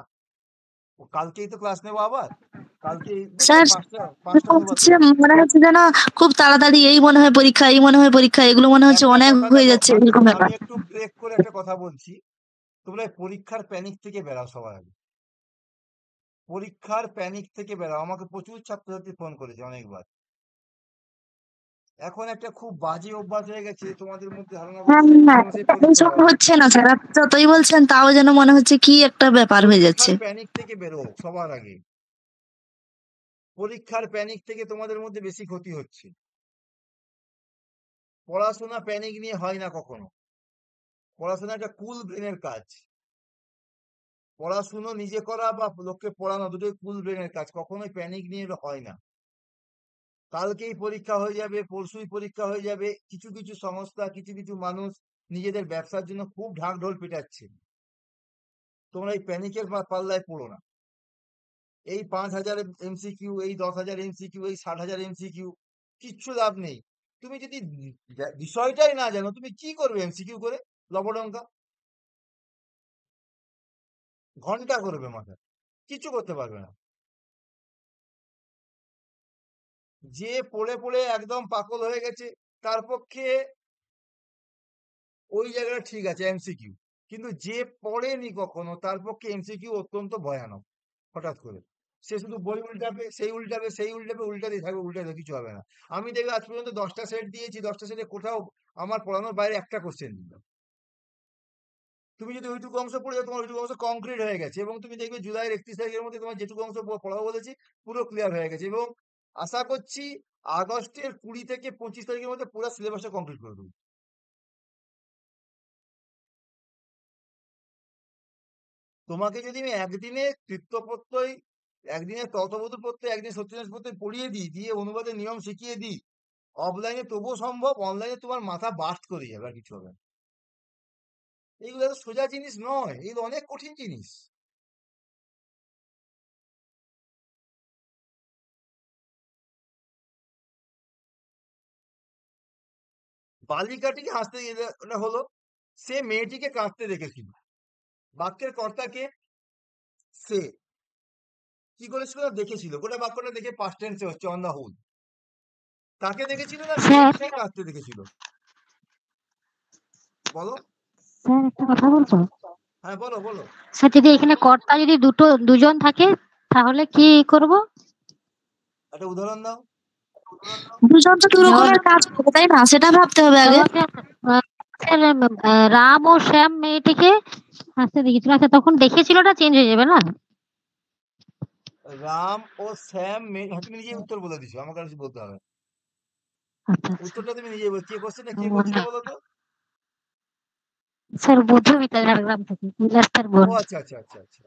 কালকেই তো ক্লাস নেবো আবার। কালকেই দেখবে স্যার, পাঁচটা অনুবাদ করবো। মনে হচ্ছে যেন খুব তাড়াতাড়ি এই মনে হয় পরীক্ষা, এই মনে হয় পরীক্ষা, এগুলো মনে হচ্ছে একটা অনেক কথা হয়ে দেখো, যাচ্ছে, আমি এরকম আমি ব্যাপার। একটু ব্রেক করে একটা কথা বলছি। তোমরা এই পরীক্ষার প্যানিক থেকে বেরাও সবার আগে। পরীক্ষার প্যানিক থেকে বেরাও। আমাকে প্রচুর ছাত্রছাত্রী ফোন করেছে অনেকবার। এখন একটা খুব বাজে অভ্যাস হয়ে গেছে তোমাদের মধ্যে, ধারণা হ্যাঁ করছে যে হ্যাঁ, পৌষ মাসেই এই পরীক্ষা সময় হয়। হচ্ছে না স্যার, আপনি যতই বলছেন তাও যেন মনে হচ্ছে কি একটা ব্যাপার হয়ে যাচ্ছে। পরীক্ষার প্যানিক থেকে বেরো সবার আগে। পরীক্ষার প্যানিক থেকে তোমাদের মধ্যে বেশি ক্ষতি হচ্ছে। পড়াশোনা প্যানিক নিয়ে হয় না কখনো। পড়াশোনা একটা কুল ব্রেনের কাজ। পড়াশুনো নিজে করা বা লোককে পড়ানো দুটোই কুল ব্রেনের কাজ, কখনোই প্যানিক নিয়ে এটা হয় না। কালকেই পরীক্ষা হয়ে যাবে, পরশুই পরীক্ষা হয়ে যাবে। কিছু কিছু সংস্থা, কিছু কিছু মানুষ নিজেদের ব্যবসার জন্য খুব ঢাকঢোল পিটাচ্ছে। তোমরা এই প্যানিকের পাল্লায় পড়ো না। এই 5,000 এমসিকিউ, এই 10,000 এমসিকিউ, এই 60,000 এমসিকিউ, কিচ্ছু লাভ নেই। তুমি যদি বিষয়টাই না জানো, তুমি কি করবে এমসিকিউ করে? লবডঙ্কা ঘন্টা করবে মাথায়, কিছু করতে পারবে না। যে পড়ে পড়ে একদম পাগল হয়ে গেছে, তার পক্ষে ওই জায়গাটা ঠিক আছে এমসিকিউ, কিন্তু যে পড়েনি কখনো তার পক্ষে এমসিকিউ অত্যন্ত ভয়ানক। হঠাৎ করে সে শুধু বই উল্টাবে, সেই উল্টাবে, সেই উল্টাবে, উল্টাতেই থাকবে, উল্টাতে কিছু হবে না। আমি দেখবে আজ পর্যন্ত 10টা সেট দিয়েছি, 10টা সেটে কোথাও আমার পড়ানোর বাইরে একটা কোশ্চেন দিল। তুমি যদি ওইটুকু অংশ পড়ে যাও, তোমার ওইটুকু অংশ কংক্রিট হয়ে গেছে, এবং তুমি দেখবে জুলাইয়ের 31 তারিখের মধ্যে তোমার যেটুকু অংশ পড়াবো বলেছি পুরো ক্লিয়ার হয়ে গেছে, এবং আশা করছি আগস্টের 20 থেকে 25 তারিখের মধ্যে পুরো সিলেবাসটা কমপ্লিট করে দেবো। তোমাকে যদি আমি একদিনে কৃত্য প্রত্যয়, একদিনে ততবধূ প্রত্যয়, একদিন সত্যনাশ প্রত্যয় পড়িয়ে দিই, দিয়ে অনুবাদের নিয়ম শিখিয়ে দিই, অফলাইনে তবুও সম্ভব, অনলাইনে তোমার মাথা বাস্ট করে যাবে, আর কিছু হবে না। এইগুলো এত সোজা জিনিস নয়, এগুলো অনেক কঠিন জিনিস। বালিকাটিকে হাসতে গেলে ওটা হলো, সে মেয়েটিকে কাঁদতে দেখেছিল। বাক্যের কর্তাকে সে কি করেছিল না দেখেছিল, গোটা বাক্যটা দেখে পাস্ট টেন্সে হচ্ছে অন দা হোল। তাকে দেখেছিল না স্যার মেয়েটিকে কাঁদতে দেখেছিল? বলো। স্যার একটা কথা বলবো। হ্যাঁ বলো বলো। স্যার যদি এখানে কর্তা যদি দুজন থাকে তাহলে কি করব? একটা উদাহরণ দাও। দুজন তো দু যেমন রকমের কাজ করবে, তাই না? সেটা ভাবতে হবে আগে। যেমন স্যার রাম ও শ্যাম মেয়েটিকে হাসতে দেখেছিল। আচ্ছা তখন দেখেছিলটা চেঞ্জ হয়ে যাবে না? রাম ও শ্যাম হ্যাঁ, তুমি নিজেই উত্তর বলে দিছো, আমাকে আর কিছু বলতে হবে না। আচ্ছা আচ্ছা। উত্তরটা তুমি নিজেই বল, কে কোশ্চেনটা কে বলছিল বলো তো? স্যার বুদ্ধমিতা ঝাড়গ্রাম থেকে বিলাসের বোন। ও আচ্ছা আচ্ছা আচ্ছা আচ্ছা।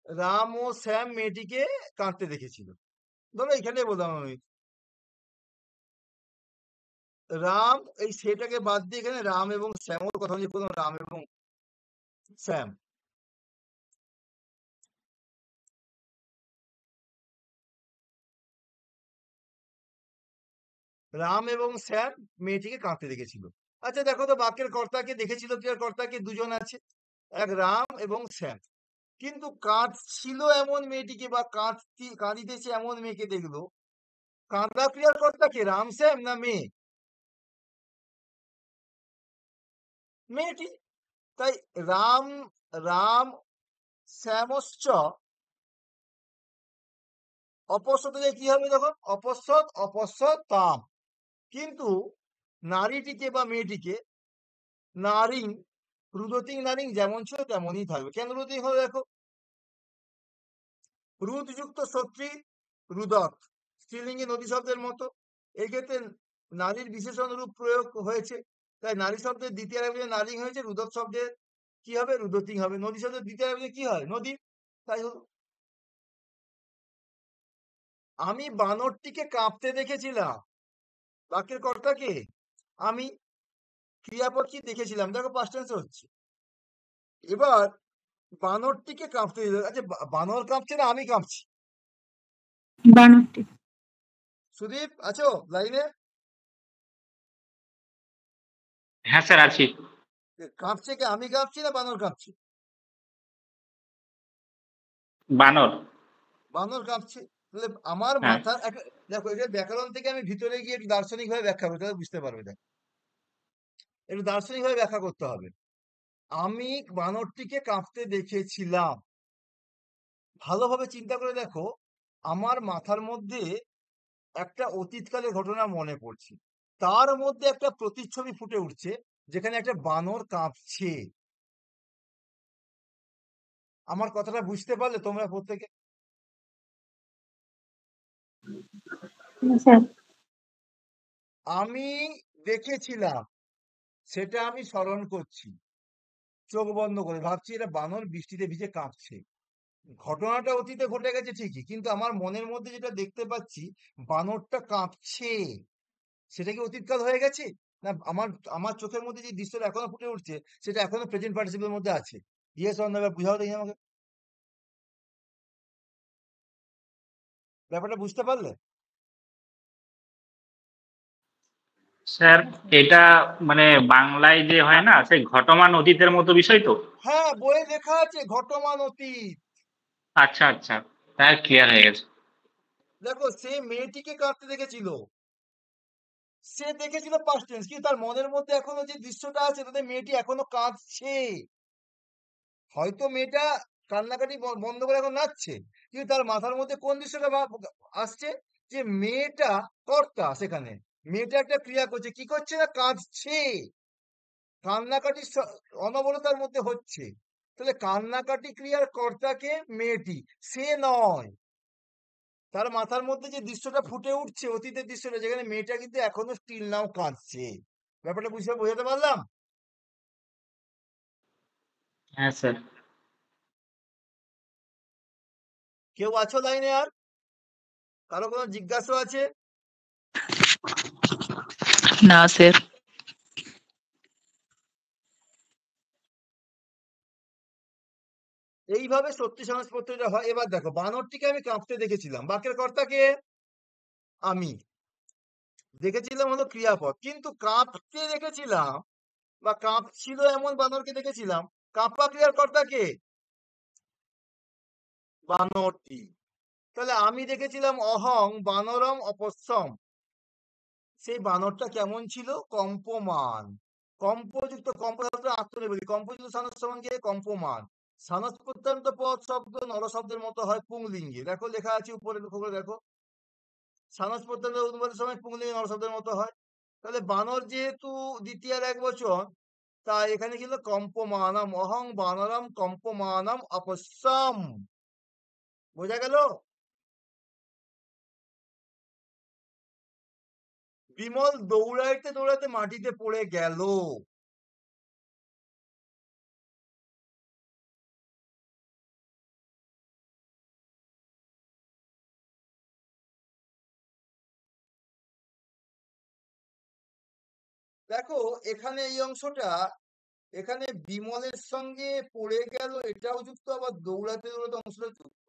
রাম ও শ্যাম মেয়েটিকে কাঁদতে দেখেছিল। ধরো এখানে বললাম আমি, রাম, এই সেটাকে বাদ দিয়ে এখানে রাম এবং শ্যামর কথা বলছি, বললাম রাম এবং শ্যাম। রাম এবং শ্যাম মেয়েটিকে কাঁদতে দেখেছিল। আচ্ছা দেখো তো, বাক্যের কর্তাকে দেখেছিল, ক্রিয়ার কর্তাকে দুজন আছে, এক রাম এবং শ্যাম। কিন্তু কাঁদছিল এমন মেয়েটিকে বা কাঁদিতেছে এমন মেয়েকে দেখলো, কাঁদা ক্রিয়ার কর্তাকে রাম শ্যাম না মেয়ে? মেয়েটি। তাই রাম, রাম শ্যামশ্চ অপশ্বত কি হবে তখন? অপশ্বত অপশ্বতাম। কিন্তু নারীটিকে বা মেয়েটিকে নারী, রুদতিং নারী যেমন ছিল তেমনই থাকবে। কেন রুদতিং হবে দেখো, রুদযুক্ত শত্রী রুদক, স্ত্রীলিঙ্গে নদী শব্দের মতো। এক্ষেত্রে নারীর বিশেষণ রূপ প্রয়োগ হয়েছে, তাই নারী শব্দের দ্বিতীয় আরেকজন নারী হয়েছে, রুদক শব্দের কি হবে? রুদতিং হবে। নদী শব্দের দ্বিতীয় আরেকজন কি হয়? নদী। তাই হলো। আমি বানরটিকে কাঁপতে দেখেছিলাম। বাক্যের কর্তাকে আমি, ক্রিয়াপদ কি দেখেছিলাম, দেখো পাস্ট টেন্সে হচ্ছে। এবার বানরটিকে কাঁপতে দিল। আচ্ছা বানর কাঁপছে না আমি কাঁপছি? বানরটি। সুদীপ আছো লাইনে? হ্যাঁ স্যার আছি। কাঁপছে কে, আমি কাঁপছি না বানর কাঁপছি? বানর। বানর কাঁপছে। তাহলে আমার হ্যাঁ মাথা দেখো, এটা ব্যাকরণ থেকে আমি ভিতরে গিয়ে একটু দার্শনিক ভাবে ব্যাখ্যা করতে হবে, বুঝতে পারবে। দেখো একটু দার্শনিক ভাবে ব্যাখ্যা করতে হবে। আমি বানরটিকে কাঁপতে দেখেছিলাম। ভালোভাবে চিন্তা করে দেখো, আমার মাথার মধ্যে একটা অতীতকালের ঘটনা মনে পড়ছে, তার মধ্যে একটা প্রতিচ্ছবি ফুটে উঠছে, যেখানে একটা বানর কাঁপছে। আমার কথাটা বুঝতে পারলে তোমরা প্রত্যেকে? স্যার আমি দেখেছিলাম, সেটা আমি স্মরণ করছি, চোখ বন্ধ করে ভাবছি এটা বানর বৃষ্টিতে ভিজে কাঁপছে। ঘটনাটা অতীতে ঘটে গেছে ঠিকই, কিন্তু আমার মনের মধ্যে যেটা দেখতে পাচ্ছি, বানরটা কাঁপছে, সেটা কি অতীতকাল হয়ে গেছে? না আমার আমার চোখের মধ্যে যে দৃশ্যটা এখনো ফুটে উঠছে, সেটা এখনো প্রেজেন্ট পার্টিসিপের মধ্যে আছে? ইয়েস অর নো, এবার বুঝাও দেখি আমাকে, ব্যাপারটা বুঝতে পারলে? স্যার, এটা মানে বাংলায় যে হয় না, সেই ঘটমান অতীতের মতো বিষয় তো। হ্যাঁ, বইয়ে লেখা আছে ঘটমান অতীত। আচ্ছা আচ্ছা, তাই ক্লিয়ার হয়ে গেছে। দেখো সে মেয়েটিকে কাঁদতে দেখেছিল, সে দেখেছিল পাস্ট টেন্স, কিন্তু তার মনের মধ্যে এখনো যে দৃশ্যটা আছে, তাতে মেয়েটি এখনো কাঁদছে। হয়তো মেয়েটা কান্নাকাটি বন্ধ করে এখন নাচছে, কিন্তু তার মাথার মধ্যে কোন দৃশ্যটা আসছে, যে মেয়েটা কর্তা, সেখানে মেয়েটা একটা ক্রিয়া করছে, কি করছে না কাঁদছে। কান্নাকাটি অনবরতার মধ্যে হচ্ছে। তাহলে কান্নাকাটি ক্রিয়ার কর্তাকে মেয়েটি, সে নয়। তার মাথার মধ্যে যে দৃশ্যটা ফুটে উঠছে, অতীতের দৃশ্যটা, যেখানে মেয়েটা কিন্তু এখনো স্টিল নাও কাঁদছে। ব্যাপারটা বোঝাতে পারলাম? হ্যাঁ স্যার। কেউ আছো লাইনে আর? কারো কোনো জিজ্ঞাসা আছে? না স্যার। এইভাবে সত্যি সমাজ পত্রিকা হয়। এবার দেখো, বানরটিকে আমি কাঁপতে দেখেছিলাম, বাক্যের কর্তাকে আমি দেখেছিলাম হলো ক্রিয়াপদ, কিন্তু কাঁপতে দেখেছিলাম বা কাঁপছিল এমন বানরকে দেখেছিলাম, কাঁপা ক্রিয়ার কর্তাকে বানরটি। তাহলে আমি দেখেছিলাম অহং বানরম অপস্যম, সেই বানরটা কেমন ছিল? কম্পমান। কম্পযুক্ত, কম্প শব্দ আত্মনিবেদী, কম্পযুক্ত সানস সমানকে কম্পমান। সানস প্রত্যন্ত পদ শব্দ নর শব্দের মতো হয় পুংলিঙ্গে। দেখো লেখা আছে উপরে, লক্ষ্য করে দেখো, সানস প্রত্যন্ত অনুবাদের সময় পুংলিঙ্গে নর শব্দের মতো হয়। তাহলে বানর যেহেতু দ্বিতীয়ার এক বচন, তাই এখানে ছিল কম্পমানম, অহং বানরম কম্পমানম অপস্যম। বোঝা গেল? বিমল দৌড়াইতে দৌড়াইতে মাটিতে পড়ে গেল। দেখো এখানে এই অংশটা, এখানে বিমলের সঙ্গে পড়ে গেল এটাও যুক্ত, আবার দৌড়াতে দৌড়াতে অংশটা যুক্ত।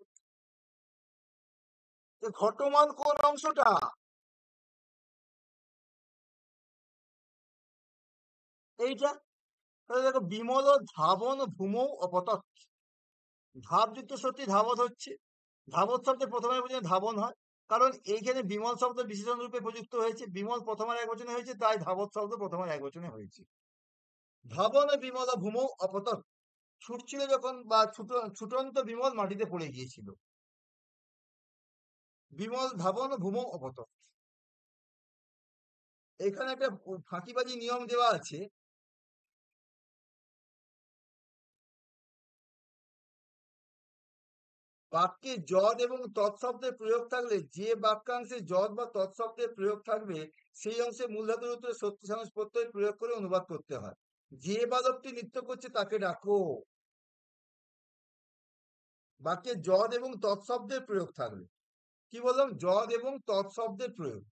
তো ঘটমান কোন অংশটা? এইটা। তাহলে দেখো, বিমল ধাবন ভূমৌ অপতৎ, ধাপযুক্ত সত্যি ধাবত হচ্ছে। ধাবত শব্দের প্রথমে বচনে ধাবন হয়, কারণ এইখানে বিমল শব্দ বিশেষণ রূপে প্রযুক্ত হয়েছে। বিমল প্রথমার এক বচনে হয়েছে, তাই ধাবত শব্দ প্রথমার এক বচনে হয়েছে। ধাবন বিমল ভূমৌ অপতৎ, ছুটছিল যখন বা ছুটন্ত বিমল মাটিতে পড়ে গিয়েছিল। বিমল ধাবন ভূমৌ অপতৎ। এখানে একটা ফাঁকিবাজি নিয়ম দেওয়া আছে। বাক্যে যদ এবং তৎশব্দের প্রয়োগ থাকলে, যে বাক্যাংশে যদ বা তৎশব্দের প্রয়োগ থাকবে সেই অংশে মূল ধাতুর উত্তরে সত্যি সমাস প্রত্যয় প্রয়োগ করে অনুবাদ করতে হয়। যে বালকটি নৃত্য করছে তাকে ডাকো। বাক্যে যদ এবং তৎশব্দের প্রয়োগ থাকবে, কি বললাম? যদ এবং তৎশব্দের প্রয়োগ।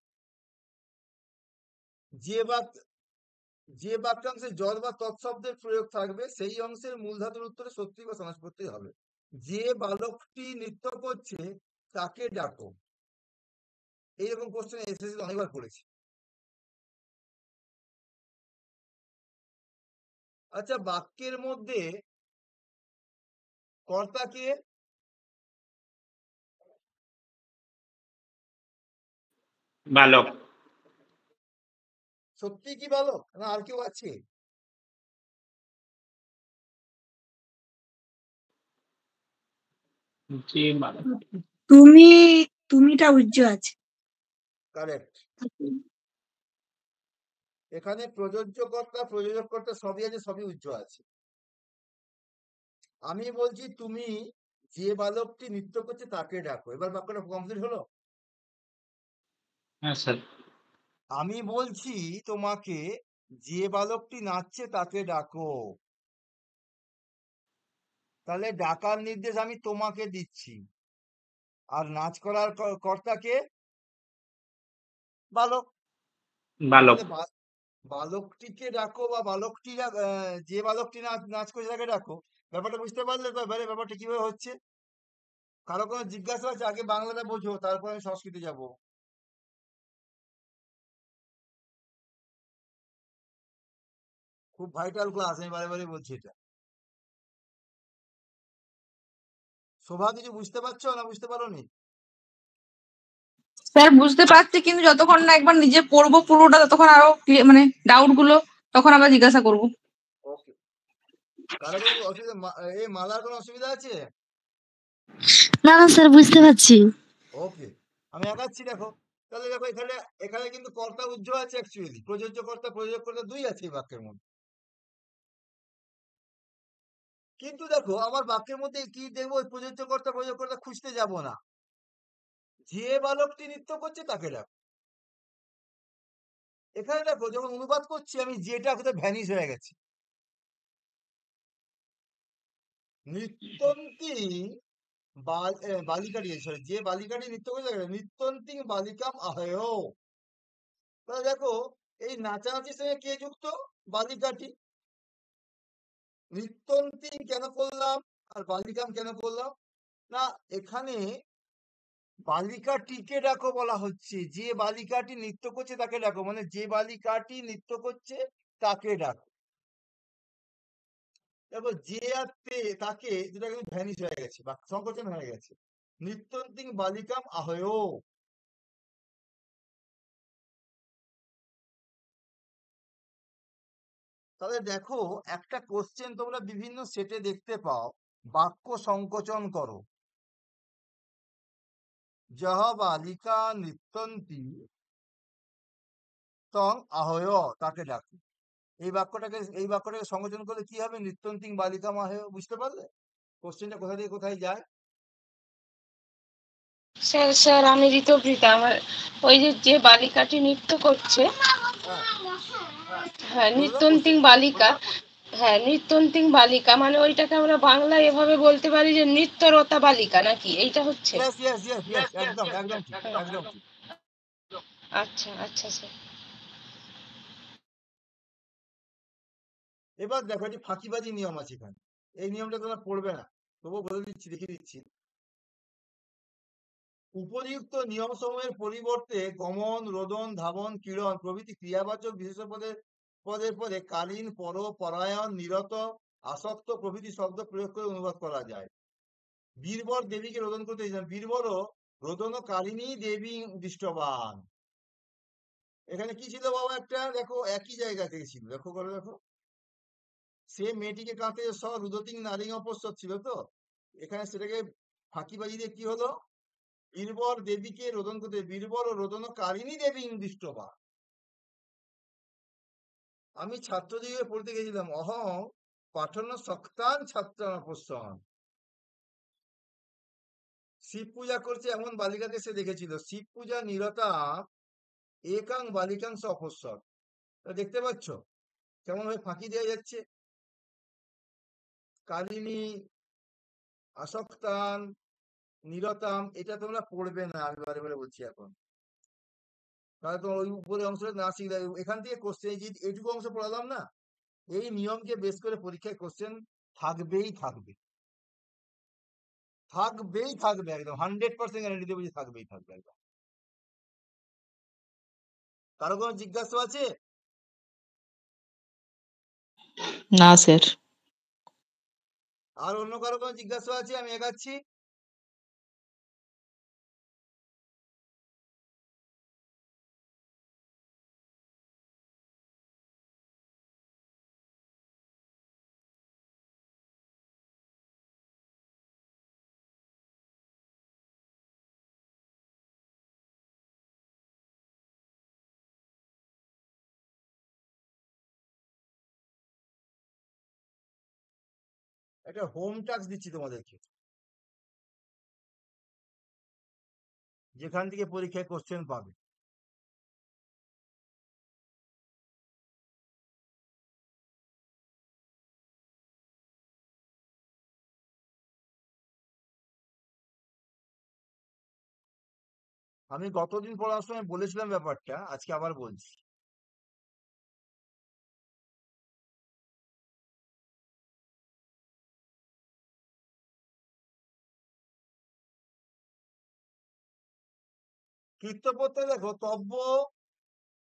যে বাক্যাংশে যদ বা তৎশব্দের প্রয়োগ থাকবে সেই অংশের মূল ধাতুর উত্তরে সত্যি বা সমাস প্রত্যয় হবে। যে বালকটি নৃত্য করছে তাকে ডাকো। এইরকম কোশ্চেন এসএসসি অনেকবার করেছে। আচ্ছা, বাক্যের মধ্যে কর্তা কে? বালক। সত্যি কি বালক, না আর কেউ আছে? জি বালক। তুমিটা উজ্জ্ব আছে। কারেক্ট। এখানে প্রযোজ্য কর্তা প্রযোজক কর্তা সবই আছে, সবই উজ্জ্ব আছে। আমি বলছি তুমি যে বালকটি নৃত্য করছে তাকে ডাকো। এবার বাক্যটা কমপ্লিট হলো? হ্যাঁ স্যার। আমি বলছি তোমাকে যে বালকটি নাচছে তাকে ডাকো। তাহলে ডাকার নির্দেশ আমি তোমাকে দিচ্ছি, আর নাচ করার কর্তাকে বালক। বালক। তাহলে বালকটিকে ডাকো বা বালকটিরা, যে বালকটি নাচ করছে তাকে ডাকো। ব্যাপারটা বুঝতে পারলে তো? এবারে ব্যাপারটা কিভাবে হচ্ছে? কারো কোনো জিজ্ঞাসা আছে? আগে বাংলাটা বোঝো, তারপর আমি সংস্কৃতে যাব। খুব ভাইটাল ক্লাস, আমি বারে বারে বলছি এটা। শোভা, কিছু বুঝতে পারছো না বুঝতে পারোনি? স্যার বুঝতে পারছি, কিন্তু যতক্ষণ না একবার নিজে পড়বো পুরোটা ততক্ষণ আরো মানে ডাউট গুলো তখন আবার জিজ্ঞাসা করবো। ওকে। কারো কোনো অসুবিধা, এই মালার কোনো অসুবিধা আছে? না না স্যার, বুঝতে পারছি। ওকে, আমি আগাচ্ছি। দেখো, তাহলে দেখো এখানে, এখানে কিন্তু কর্তা উজ্জ্ব আছে, অ্যাকচুয়ালি প্রযোজ্য কর্তা প্রযোজক কর্তা দুই আছে এই বাক্যের মধ্যে। কিন্তু দেখো, আমার বাক্যের মধ্যে কি দেখবো? ওই প্রযোজ্য কর্তা প্রযোজক কর্তা খুঁজতে যাব না, যে বালকটি নৃত্য করছে তাকে ডাকো। এখানে দেখো, যখন অনুবাদ করছি আমি যেটা কোথায় ভ্যানিশ হয়ে গেছে। নৃত্যন্তি বালিকাটি, সরি, যে বালিকাটি নৃত্য করছে নৃত্যন্তি বালিকাম আহেয়। তাহলে দেখো এই নাচানাচির সঙ্গে কে যুক্ত? বালিকাটি। নৃত্যন্তি কেন করলাম আর বালিকাম কেন করলাম না, এখানে বালিকাটিকে ডাকো বলা হচ্ছে, যে বালিকাটি নৃত্য করছে তাকে ডাকো, মানে যে বালিকাটি নৃত্য করছে তাকে ডাকো। দেখো যে আর তাকে, যেটা কিন্তু ভ্যানিশ হয়ে গেছে বা সংকোচন হয়ে গেছে। নৃত্যন্তিং বালিকাম আহয়। তাহলে দেখো একটা কোশ্চেন তোমরা বিভিন্ন সেটে দেখতে পাও, বাক্য সংকোচন করো। যহ বালিকা নৃত্যন্তি তং আহয়, তাকে ডাকো। এই বাক্যটাকে সংকোচন করলে কি হবে? নৃত্যন্তিং বালিকাম আহয়। বুঝতে পারলে কোশ্চেনটা কোথা থেকে কোথায় যায়? স্যার স্যার আমি ঋতব্রীতা, আমার ওই যে বালিকাটি নৃত্য করছে, হ্যাঁ, হ্যাঁ, বলে দাও নৃত্যন্তিং কোশ্চেন। বালিকা, হ্যাঁ নৃত্যন্তিং বালিকা মানে ওইটাকে আমরা বাংলায় এভাবে বলতে পারি যে নৃত্যরতা বালিকা, নাকি এইটা হচ্ছে? ইয়েস ইয়েস ইয়েস ইয়েস, একদম একদম ঠিক, একদম ঠিক। আচ্ছা আচ্ছা স্যার। এবার দেখো একটি ফাঁকিবাজি নিয়ম আছে এখানে, এই নিয়মটা তোমরা পড়বে না, তবুও বলে দিচ্ছি, দেখিয়ে দিচ্ছি। উপরিউক্ত নিয়মসমূহের পরিবর্তে গমন, রোদন, ধাবন, ক্রীড়ন প্রভৃতি ক্রিয়াবাচক বিশেষ পদের পরে কালীন, পর, পরায়ণ, নিরত, আসক্ত প্রভৃতি শব্দ প্রয়োগ করে অনুবাদ করা যায়। বীরবর দেবীকে রোদন করতে দিয়েছেন, বীরবরও রোদন কালিনী দেবী দৃষ্টবান। এখানে কি ছিল বাবা? একটা দেখো একই জায়গা থেকে ছিল, দেখো করে দেখো, সে মেয়েটিকে কাঁদতে স রুদতিং নারী অপস্বর ছিল তো, এখানে সেটাকে ফাঁকিবাজি দিয়ে কি হলো? বীরবর দেবীকে রোদন করতে, বীরবর ও রোদন কারিণী দেবী দৃষ্টবা। আমি ছাত্রদিকে পড়তে গেছিলাম, অহং পাঠন শক্তান ছাত্র অপস্বন। শিব পূজা করছে এমন বালিকাকে সে দেখেছিল, শিব পূজা নিরতা একাং বালিকাংশ অপস্বর। দেখতে পাচ্ছ কেমন ভাবে ফাঁকি দেওয়া যাচ্ছে? কালিনী, আসক্তান, নিরতাম, এটা তোমরা পড়বে না, আমি বারে বারে বলছি এখন। তাহলে তোমার ওই উপরের অংশটা না শিখলে, এখান থেকে কোশ্চেন, এইটুকু অংশ পড়ালাম না, এই নিয়মকে বেস করে পরীক্ষায় কোশ্চেন থাকবেই থাকবে, থাকবেই থাকবে, একদম 100% গ্যারান্টি দেবো যে থাকবেই থাকবে একদম। কারো কোনো জিজ্ঞাসা আছে? না স্যার। আর অন্য কারো কোনো জিজ্ঞাসা আছে? আমি এগাচ্ছি। একটা হোম টাস্ক দিচ্ছি তোমাদেরকে, যেখান থেকে পরীক্ষায় কোশ্চেন পাবে। আমি গতদিন পড়ার সময় বলেছিলাম ব্যাপারটা, আজকে আবার বলছি। কৃত্যপত্রে দেখো তব্য,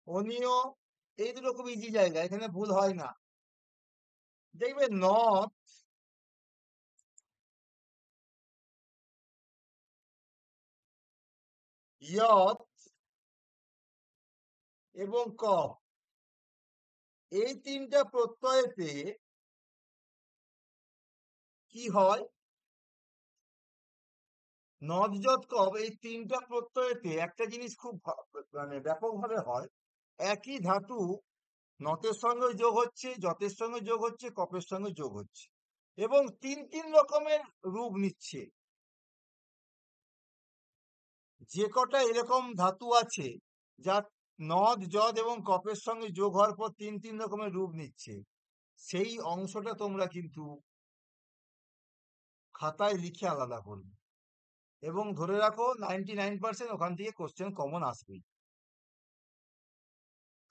অনীয়, এই দুটো খুব ইজি জায়গা, এখানে ভুল হয় না। দেখবে নথ, ইয়ত এবং কফ, এই তিনটা প্রত্যয়েতে কি হয়? নদ, যত, কফ, এই তিনটা প্রত্যয়েতে একটা জিনিস খুব মানে ব্যাপকভাবে হয়, একই ধাতু নতের সঙ্গে যোগ হচ্ছে, যতের সঙ্গে যোগ হচ্ছে, কফের সঙ্গে যোগ হচ্ছে, এবং তিন তিন রকমের রূপ নিচ্ছে। যে কটা এরকম ধাতু আছে যা নদ, যদ এবং কফের সঙ্গে যোগ হওয়ার পর তিন তিন রকমের রূপ নিচ্ছে, সেই অংশটা তোমরা কিন্তু খাতায় লিখে আলাদা করবে, এবং ধরে রাখো 99% ওখান থেকে কোশ্চেন কমন আসবেই।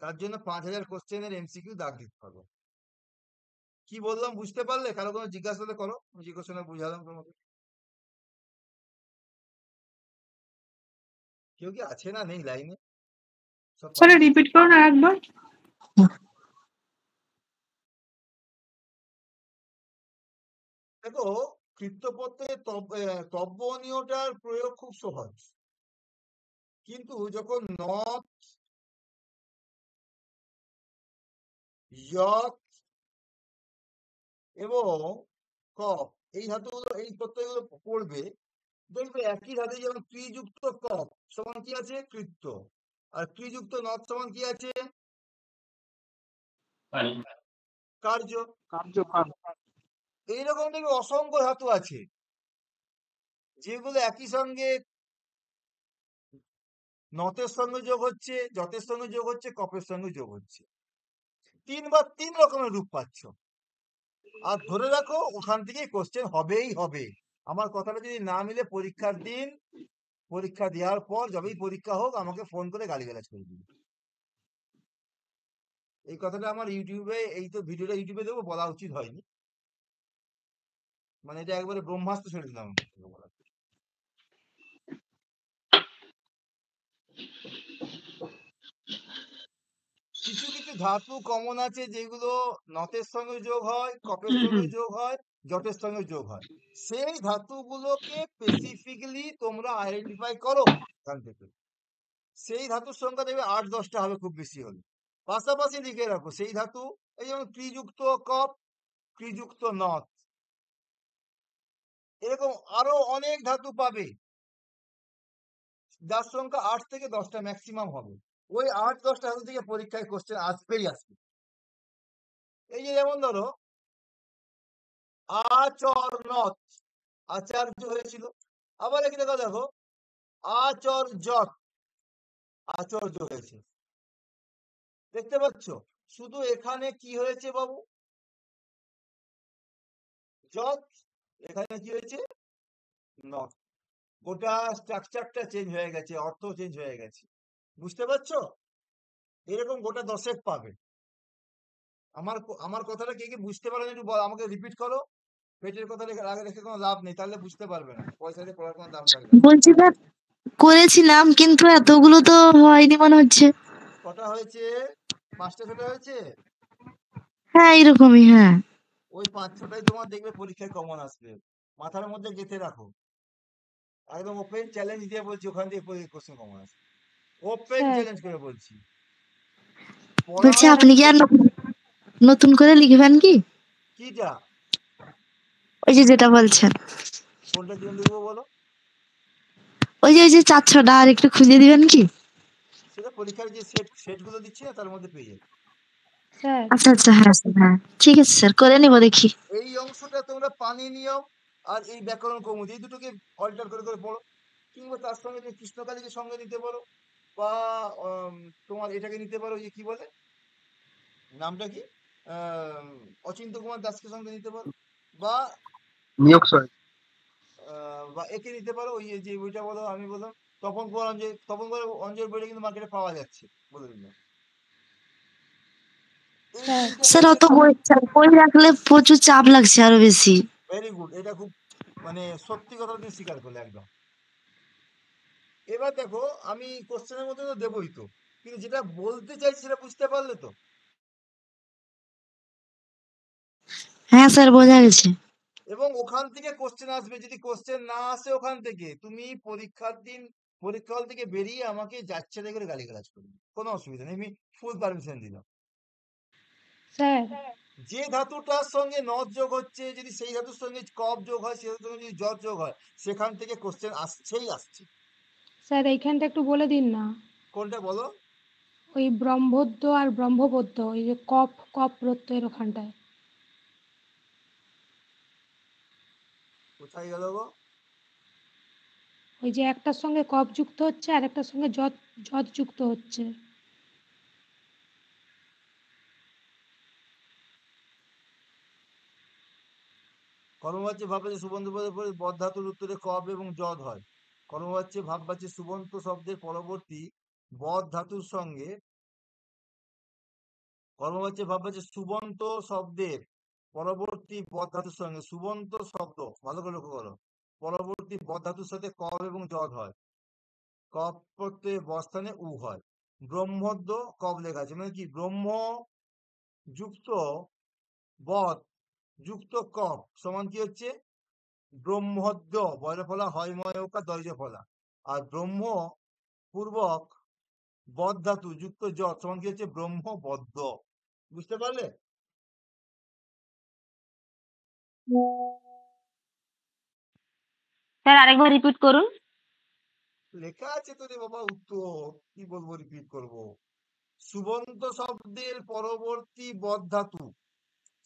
তার জন্য 5000 কোশ্চেনের এমসিকিউ দাগ দিতে হবে। কি বললাম বুঝতে পারলে? কারো কোনো জিজ্ঞাসা হলে করো, আমি যে কোশ্চেনে বুঝালাম তোমাকে। কেউ কি আছে না নেই লাইনে? সব স্যার পালিয়ে রিপিট করুন আর একবার। দেখো, কৃত্তপ্রত্যয়ে তব্বনীয়টার প্রয়োগ খুব সহজ, কিন্তু যখন নথ, যৎ এবং কপ এই ধাতুগুলো, এই প্রত্যয়গুলো পড়বে, দেখবে একই ধাতু, যেমন ক্রিযুক্ত কপ সমান কি আছে? কৃত্য। আর ক্রিযুক্ত নথ সমান কি আছে? কার্য। এইরকম দেখবে অসংখ্য ধাতু আছে যেগুলো একই সঙ্গে নথের সঙ্গে যোগ হচ্ছে, যতের সঙ্গে যোগ হচ্ছে, কপের সঙ্গে যোগ হচ্ছে। 3 রকমের রূপ পাচ্ছ। আর ধরে রাখো ওখান থেকে কোশ্চেন হবেই হবে। আমার কথাটা যদি না মিলে পরীক্ষার দিন, পরীক্ষা দেওয়ার পর যবেই পরীক্ষা হোক, আমাকে ফোন করে গালিগালাজ করে দিবে। এই কথাটা আমার ইউটিউবে, এই তো ভিডিওটা ইউটিউবে দেবো, বলা উচিত হয়নি, মানে এটা একবারে ব্রহ্মাস্ত্র ছেড়ে দিলাম। কিছু কিছু ধাতু কমন আছে যেগুলো নথের সঙ্গে যোগ হয়, কপের সঙ্গে যোগ হয়, যতের সঙ্গে যোগ হয়। সেই ধাতুগুলোকে স্পেসিফিক্যালি তোমরা আইডেন্টিফাই করো এখান থেকে। সেই ধাতুর সংখ্যা দেখবে 8-10টা হবে খুব বেশি হলে। পাশাপাশি লিখে রাখো সেই ধাতু, এই যেমন ক্রিযুক্ত কপ, ক্রিযুক্ত নথ, এরকম আরো অনেক ধাতু পাবে যার সংখ্যা 8 থেকে 10টা ম্যাক্সিমাম হবে। ওই 8-10টা ধাতু থেকে পরীক্ষায় কোশ্চেন আসবেই আসবে। এই যে যেমন ধরো আচর নথ, আচার্য হয়েছিল। আবার এখানে দেখো আচর্য, আচর্য হয়েছে। দেখতে পাচ্ছ? শুধু এখানে কি হয়েছে বাবু? যত। এখানে কি হয়েছে? নথ। গোটা স্ট্রাকচারটা চেঞ্জ হয়ে গেছে, অর্থ চেঞ্জ হয়ে গেছে। বুঝতে পারছো? এরকম গোটা 10 পাবে। আমার কথাটা কে কে বুঝতে পারেন একটু আমাকে রিপিট করো। পেটের কথা আগে রেখে কোনো লাভ নেই, তাহলে বুঝতে পারবে না, পয়সা দিয়ে পড়ার কোনো দাম থাকবে না। বলছি স্যার, করেছিলাম কিন্তু এতগুলো তো হয়নি মনে হচ্ছে। কটা হয়েছে? 5টা-6টা হয়েছে? হ্যাঁ এরকমই, হ্যাঁ। ওই 5-6টাই তোমার দেখবে পরীক্ষায় কমন আসবে, মাথার মধ্যে গেঁথে রাখো। একদম ওপেন চ্যালেঞ্জ দিয়ে বলছি, ওখান থেকে কোশ্চেন কমন আসবে, ওপেন চ্যালেঞ্জ করে বলছি। বলছি পড়ার আপনি কি আর নতুন করে লিখবেন কি? কিটা? ওই যে যেটা বলছেন, কোনটা জন্য লিখবো বলো? ওই যে 4-6টা আর একটু খুঁজে দিবেন কি? সেটা পরীক্ষার যে সেট গুলো দিচ্ছি না, তার মধ্যে পেয়ে যাবে। আচ্ছা আচ্ছা, হ্যাঁ স্যার, হ্যাঁ ঠিক আছে স্যার, করে নিব দেখি। এই অংশটা তোমরা পানি নিয়ম আর এই ব্যাকরণ কৌমুদি, এই দুটোকে অল্টার করে করে পড়ো, কিংবা তার সঙ্গে তুমি কৃষ্ণকালীকে সঙ্গে নিতে পারো, বা তোমার এটাকে নিতে পারো, যে কি বলে নামটা কি, আহ অচিন্ত কুমার দাসকে সঙ্গে নিতে পারো, বা বা একে নিতে পারো, ওই যে বইটা বলো, আমি বললাম তপন কুমার অঞ্জয়, তপন কুমার অঞ্জয়ের বইটা কিন্তু মার্কেটে পাওয়া যাচ্ছে, বলে দিলাম। এই স্যার তিনটে অত বই রাখলে প্রচুর চাপ লাগছে আরো বেশি। ভেরি গুড, এটা খুব মানে সত্যি কথা তুমি স্বীকার করলে একদম। এবার দেখো, আমি কোশ্চেনের মধ্যে তো দেবই তো, কিন্তু যেটা বলতে চাইছি সেটা বুঝতে পারলে তো? হ্যাঁ স্যার, বোঝা গেছে। এবং ওখান থেকে কোশ্চেন আসবে। যদি কোশ্চেন না আসে ওখান থেকে, তুমি পরীক্ষার দিন পরীক্ষা হল থেকে বেরিয়ে আমাকে যাচ্ছে তাই করে গালিগালাজ করবে, কোনো অসুবিধা নেই, আমি ফুল পারমিশন দিলাম। যে ধাতুটার সঙ্গে নথ যোগ হচ্ছে, যদি সেই ধাতুর সঙ্গে কপ যোগ হয়, সেই ধাতুর সঙ্গে যদি যৎ যোগ হয়, সেখান থেকে কোশ্চেন আসছেই আসছে। স্যার এইখানটা একটু বলে দিন না। কোনটা বলো? ওই ব্রহ্মোদ্য আর ব্রহ্মপদ্য, ওই যে কপ কপ প্রত্যয়ের ওখানটায়। কোথায় গেল গো? ওই যে একটার সঙ্গে কপ যুক্ত হচ্ছে আর একটার সঙ্গে যৎ যৎ যুক্ত হচ্ছে। কর্মবাচ্য ভাববাচ্য সুবন্ত পদের পরে বদ ধাতুর উত্তরে কব এবং যদ হয়। কর্মবাচ্য ভাববাচ্য সুবন্ত শব্দের পরবর্তী বদ ধাতুর সঙ্গে কর্মবাচ্য ভাববাচ্য সুবন্ত শব্দের পরবর্তী বদ ধাতুর সঙ্গে সুবন্ত শব্দ ভালো করে লক্ষ্য করো পরবর্তী বদ ধাতুর সাথে কব এবং যদ হয়। কব প্রত্যয়ে বস্থানে উ হয়। ব্রহ্মদ্য কব লেখা আছে মানে কি ব্রহ্ম যুক্ত বদ যুক্ত কব সমান কি হচ্ছে ব্রহ্মদ্য বয়র ফলা হয় ময়কা দৈজ ফলা আর ব্রহ্ম পূর্বক বদ ধাতু যুক্ত যত সমান কি হচ্ছে ব্রহ্মবদ্ধ। বুঝতে পারলে? স্যার আরেকবার রিপিট করুন। লেখা আছে তো রে বাবা উত্তর কি বলবো রিপিট করব। সুবন্ত শব্দের পরবর্তী বদ ধাতু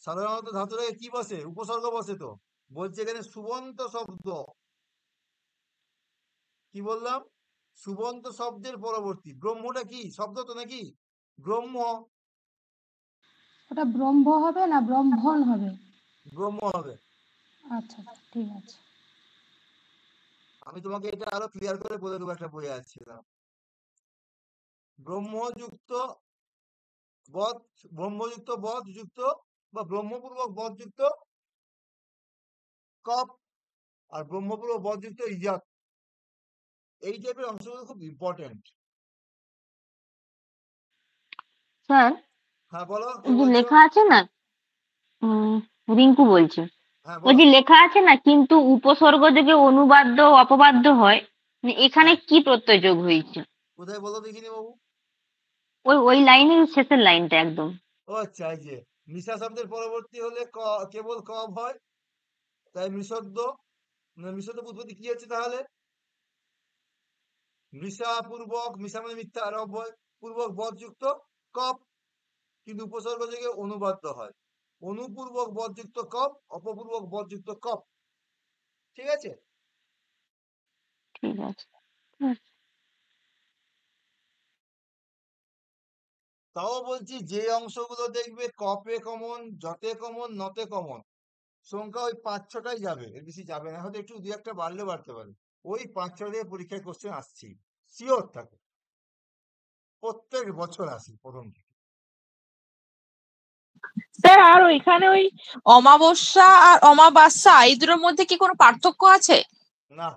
সাধারণত ধাতুর আগে কি বসে উপসর্গ বসে তো বলছে এখানে সুবন্ত শব্দ কি বললাম সুবন্ত শব্দের পরবর্তী ব্রহ্মটা কি শব্দ তো নাকি ব্রহ্ম ওটা ব্রহ্ম হবে না ব্রহ্মণ হবে? ব্রহ্ম হবে। আচ্ছা আচ্ছা ঠিক আছে। আমি তোমাকে এটা আরো ক্লিয়ার করে বলে দেবো একটা বই আছে ব্রহ্মযুক্ত বদ ব্রহ্মযুক্ত বদ যুক্ত বা ব্রহ্মপূর্বক বদ যুক্ত কপ আর ব্রহ্মপূর্বক বদ যুক্ত ইজাত এই টাইপের অংশগুলো খুব ইম্পর্টেন্ট। স্যার হ্যাঁ বলো ওই যে বলছো লেখা আছে না, রিঙ্কু বলছি, হ্যাঁ ওই বলো যে লেখা আছে না কিন্তু উপসর্গ যোগে অনুবাদ্য অপবাদ্য হয়, মানে এখানে হ্যাঁ কি প্রত্যয় যোগ হয়েছে? কোথায় বলো দেখিনি বাবু। ওই লাইনের শেষের লাইনটা একদম। ও আচ্ছা এই যে মিশা শব্দের পরবর্তী হলে কেবল কব হয় তাই মিশদ্দ মিশদ্দ উৎপত্তি কি হচ্ছে তাহলে মৃষা পূর্বক মৃষা মানে মিথ্যা আর অব্যয় পূর্বক বদযুক্ত কপ কিন্তু উপসর্গ থেকে অনুবাদ্য হয় অনুপূর্বক বদযুক্ত কপ অপপূর্বক বদযুক্ত কপ। ঠিক আছে ঠিক আছে। তাও বলছি যে অংশগুলো দেখবে কপে কমন যতে কমন নতে কমন সংখ্যা ওই 5-6টাই যাবে এর বেশি যাবে না হয়তো একটু 2-1টা বাড়লে বাড়তে পারে ওই 5-6 দিয়ে পরীক্ষায় কোশ্চেন আসছি শিওর থাকে প্রত্যেক বছর আসি প্রথম থেকে। স্যার আর ওইখানে ওই অমাবস্যা আর অমাবাস্যা এই দুটোর মধ্যে কি কোনো পার্থক্য আছে? না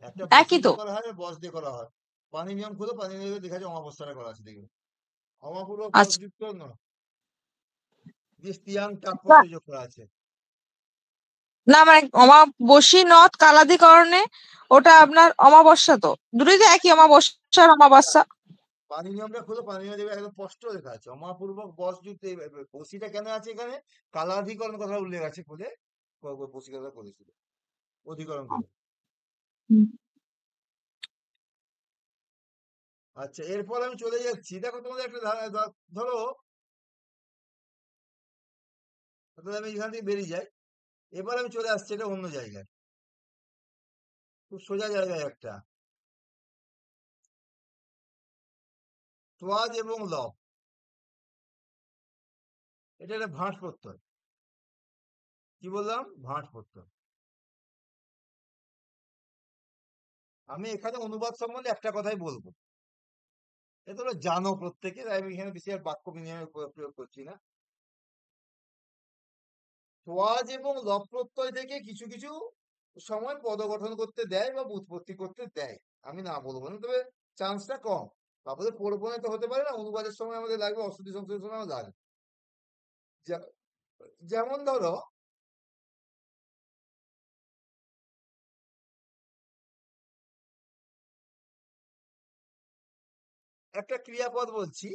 একটা বসি একই তো? দিয়ে করা হয় বস দিয়ে করা হয়। পানি নিয়ম খুলো পানি নিয়মে দেখা যায় অমাবস্যাটা করা আছে দেখবে অমাপূর্বক আচ্ছা বসযুক্ত না যে তিয়াং তাৎপর্য যোগ করা আছে। না মানে অমাবস্যী নদ কালাদিকরণে ওটা আপনার অমাবস্যা তো দুটোই তো একই অমাবস্যা আর অমাবাস্যা। পানি নিয়মটা খুলে পানি নিয়ম দেখবে একদম স্পষ্ট লেখা আছে অমাপূর্বক বসযুক্ত এই বসিটা কেন আছে এখানে কালাধিকরণ কথা উল্লেখ আছে বলে বসি কথা করেছিল অধিকরণ করে। আচ্ছা এরপর আমি চলে যাচ্ছি দেখো তোমাদের একটা ধরো আমি এখান থেকে বেরিয়ে যাই এবার আমি চলে আসছি এটা অন্য জায়গায় খুব সোজা জায়গায় একটা তোয়াজ এবং লব এটা একটা ভাঁজ প্রত্যয় কি বললাম ভাঁজ প্রত্যয়। আমি এখানে অনুবাদ সম্বন্ধে একটা কথাই বলবো এটা তোমরা জানো প্রত্যেকে তাই আমি এখানে বেশি আর বাক্য বিনিময় প্রয়োগ করছি না। তোয়াজ এবং লব প্রত্যয় থেকে কিছু কিছু সময় পদ গঠন করতে দেয় বা উৎপত্তি করতে দেয় আমি না বলবো না তবে চান্সটা কম তারপরে পড়বো না তো হতে পারে না অনুবাদের সময় আমাদের লাগবে অশ্বতী সংস্কৃতির সময় আমাদের লাগবে যেমন ধরো একটা ক্রিয়াপদ বলছি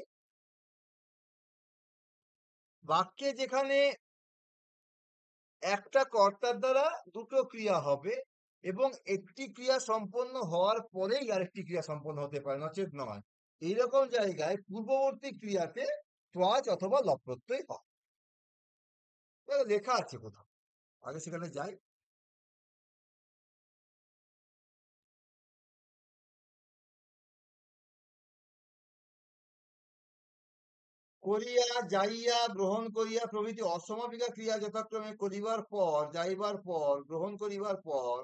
বাক্যে যেখানে একটা কর্তার দ্বারা দুটো ক্রিয়া হবে এবং একটি ক্রিয়া সম্পন্ন হওয়ার পরেই আরেকটি ক্রিয়া সম্পন্ন হতে পারে নচেত নয় এইরকম জায়গায় পূর্ববর্তী ক্রিয়াতে ত্বজ অথবা লব প্রত্যয় হয় লেখা আছে কোথাও আগে সেখানে যাই। করিয়া যাইয়া গ্রহণ করিয়া প্রভৃতি অসমাপিকা ক্রিয়া যথাক্রমে করিবার পর, যাইবার পর, গ্রহণ করিবার পর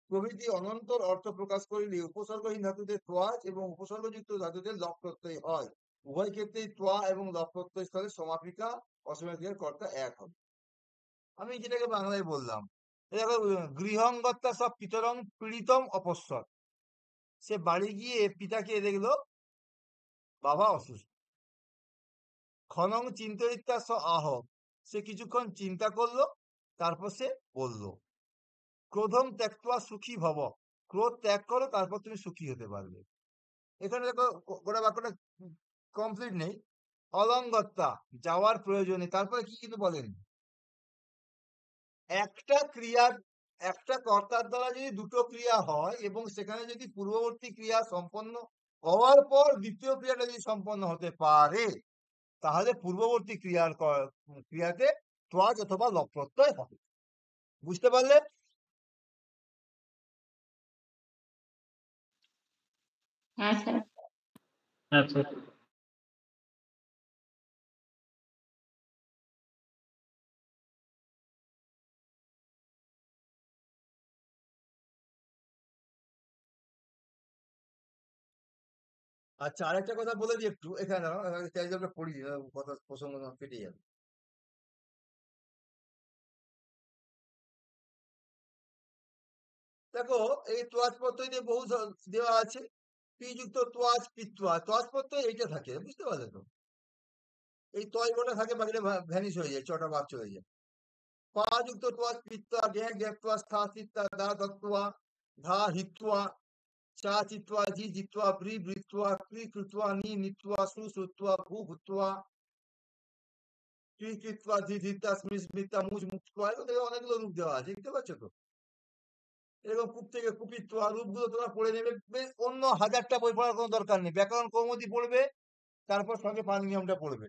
প্রভৃতি অনন্তর অর্থ প্রকাশ করিলে উপসর্গহীন ধাতুতে ত্বয়াচ এবং উপসর্গযুক্ত ধাতুতে লপ প্রত্যয় হয়। উভয় ক্ষেত্রেই ত্বয়া এবং লপ প্রত্যয় স্থলে সমাপিকা অসমাপিকার কর্তা এক হবে। আমি যেটাকে বাংলায় বললাম, দেখো, গৃহঙ্গত্তা সব পিতরং পীড়িতম অপস্বর। সে বাড়ি গিয়ে পিতাকে দেখলো বাবা অসুস্থ। ক্ষণং চিন্তয়িত্বা স আহ, সে কিছুক্ষণ চিন্তা করলো, তারপর সে বলল। ক্রোধম ত্যক্ত্বা সুখী ভব, ক্রোধ ত্যাগ করো, তারপর তুমি সুখী হতে পারবে। এখানে দেখো গোটা বাক্যটা কমপ্লিট নেই। অলঙ্গত্তা, যাওয়ার প্রয়োজনে, তারপরে কি কিন্তু বলেন, একটা ক্রিয়ার, একটা কর্তার দ্বারা যদি দুটো ক্রিয়া হয় এবং সেখানে যদি পূর্ববর্তী ক্রিয়া সম্পন্ন হওয়ার পর দ্বিতীয় ক্রিয়াটা যদি সম্পন্ন হতে পারে, তাহলে পূর্ববর্তী ক্রিয়াতে ত্বয়াচ অথবা লপ প্রত্যয় হবে। বুঝতে পারলে? হ্যাঁ স্যার। আচ্ছা, আচ্ছা, আরেকটা কথা বলে দিই একটু, এখানে পড়ি, কথা প্রসঙ্গ কেটে যাবে। দেখো, এই ত্বয়াচ প্রত্যয় দিয়ে বহু দেওয়া আছে। পিযুক্ত ত্বয়াচ, পিত্তয়া, ত্বয়াচ প্রত্যয় এইটা থাকে, বুঝতে পারলে তো? এই তয় গোটা থাকে, বাকিটা ভ্যানিশ হয়ে যায়, ছটা বাদ চলে যায়। পাযুক্ত ত্বয়াচ পিত্তয়া, গ্যাং গ্যাত্বা, স্থা চিত্তা, দা দত্ত্বা, ধা হিত্বা, চা চিত্বা, জি জিত্বা, ব্রি বৃত্বা, ক্রি কৃত্বা, নি নিত্বা, সু শ্রুত্বা, ভূ ভূত্বা, টি কৃত্বা, জি ধিত্বা, স্মিস স্মিতা, মুজ মুক্তয়া। এরকম অনেকগুলো রূপ দেওয়া আছে, দেখতে পাচ্ছ তো? এরকম কূপ থেকে কুপিত্ব রূপগুলো তোমরা পড়ে নেবে। অন্য 1000টা বই পড়ার কোনো দরকার নেই। ব্যাকরণ কৌমুদি পড়বে, তারপর সঙ্গে পানি নিয়মটা পড়বে।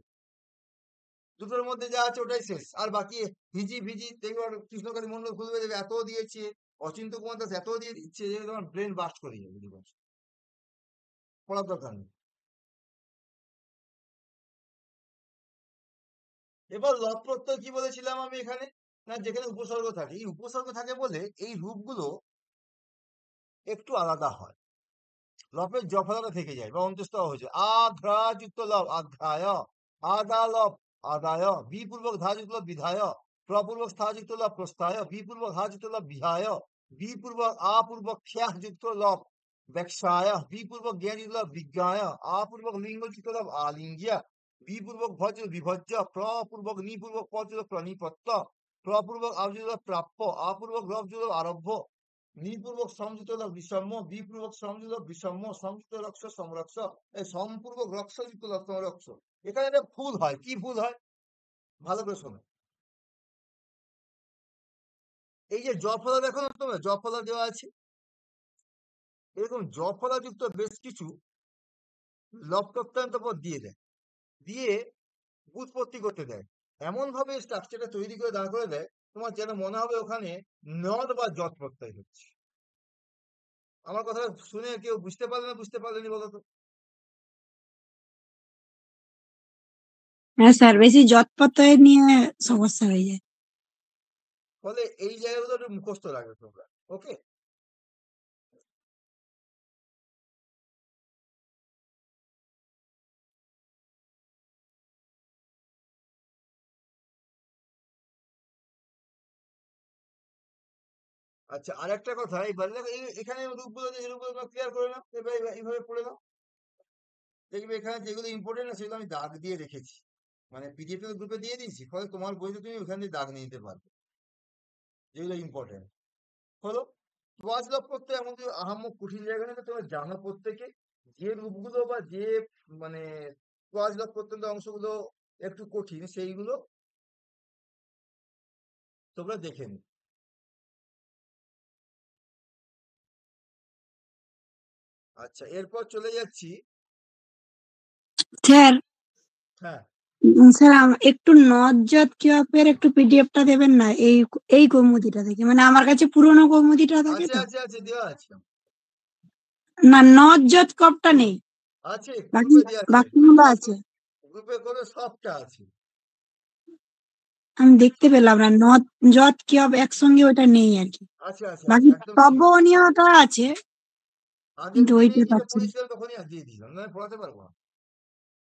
দুটোর মধ্যে যা আছে ওটাই শেষ। আর বাকি হিজি ভিজি দেখবে, কৃষ্ণকালী মন্ডল খুলবে, দেবে এত দিয়েছে, অচিন্ত কুমার দাস এত দিয়ে দিচ্ছে যে তোমার ব্রেন বাস্ট করে যাবে। পড়ার দরকার নেই। এবার লব প্রত্যয় কি বলেছিলাম আমি এখানে, না যেখানে উপসর্গ থাকে, এই উপসর্গ থাকে বলে এই রূপগুলো একটু আলাদা হয়। লপের জফলাটা থেকে যায় বা অন্তস্থ হয়েছে। আঘ্রাযুক্ত লব আঘ্রায়, আদালব আদায়, বিপূর্বক ধাযুক্ত লব বিধায়, প্রপূর্বক স্থাযুক্ত লব প্রস্থায়, বিপূর্বক হাযুক্ত লব বিহায়, বিপূর্বক আপূর্বক খ্যাযুক্ত লব ব্যবসায়, বিপূর্বক জ্ঞানযুক্ত লব বিজ্ঞায়, আপূর্বক লিঙ্গযুক্ত লব আলিঙ্গ্য, বিপূর্বক ভজ বিভজ্য, প্রপূর্বক নিপূর্বক পযুক্ত প্রনিপত্ত, প্রপূর্বক আবযুক্ত লব প্রাপ্য, আপূর্বক রবযুক্ত লব আরব্য, নিপূর্বক সংযুক্ত লব বিষম্য, বিপূর্বক সংযুক্ত লব বিষম্য, সংযুক্ত রক্ষ সংরক্ষ, এই সম্পূর্বক রক্ষযুক্ত লব সংরক্ষ। এখানে একটা ভুল হয়। কি ভুল হয়? ভালো করে শোনো। এই যে জফলা দেখো না তোমরা, জফলা দেওয়া আছে, এরকম জফলা যুক্ত বেশ কিছু লব প্রত্যয়ান্ত পদ দিয়ে দেয়, দিয়ে বুৎপত্তি করতে দেয়। এমন ভাবে স্ট্রাকচারটা তৈরি করে দাঁড় করে দেয়, তোমার যেন মনে হবে ওখানে নদ বা যত প্রত্যয় হচ্ছে। আমার কথা শুনে কেউ বুঝতে পারলে না, বুঝতে পারলেনি বলো তো? হ্যাঁ স্যার, বেশি যৎপত্যয় নিয়ে সমস্যা হয়ে যায়। ফলে এই জায়গাগুলো একটু মুখস্থ রাখবে তোমরা। ওকে? আচ্ছা, আরেকটা কথা, এবারে দেখো এখানে রূপগুলো যে রূপগুলো ক্লিয়ার করে নাও, এবার এইভাবে পড়ে নাও। দেখবে এখানে যেগুলো ইম্পর্টেন্ট না সেগুলো আমি দাগ দিয়ে রেখেছি, মানে পিডিএফ গ্রুপে দিয়ে দিয়েছি। ফলে তোমার বইতে তুমি ওখান দিয়ে দাগ নিয়ে নিতে পারবে যেগুলো ইম্পর্টেন্ট। হলো ওয়াজ লব করতে এমন যে আহাম্মক কঠিন জায়গা নেই, তোমরা জানো প্রত্যেকে যে রূপগুলো বা যে মানে ওয়াজ লব প্রত্যন্ত অংশগুলো একটু কঠিন, সেইগুলো তোমরা দেখে নি। আচ্ছা, এরপর চলে যাচ্ছি। স্যার, হ্যাঁ, স্যার একটু নজ্জত কিয়াপের একটু পিডিএফটা দেবেন না, এই কৌমুদিটা থেকে। মানে আমার কাছে পুরোনো কৌমুদিটা থাকে আছে তো। আছে আছে, দেওয়া আছে। না, নজ্জত কপটা নেই, আছে, বাকি গ্রুপে দেওয়া আছে, বাকিগুলো আছে। গ্রুপে করে সবটা আছে। আমি দেখতে পেলাম না নদ যত কি হবে একসঙ্গে ওটা নেই আর কি। আছে আছে বাকি একদম ঠিক আছে। সর্বনীয়তা আছে আগের কিন্তু দিনে ওইটা যেটা পাচ্ছি না। পড়েছিলাম তখনই আর দিয়ে দিলাম, না পড়াতে পারবো না,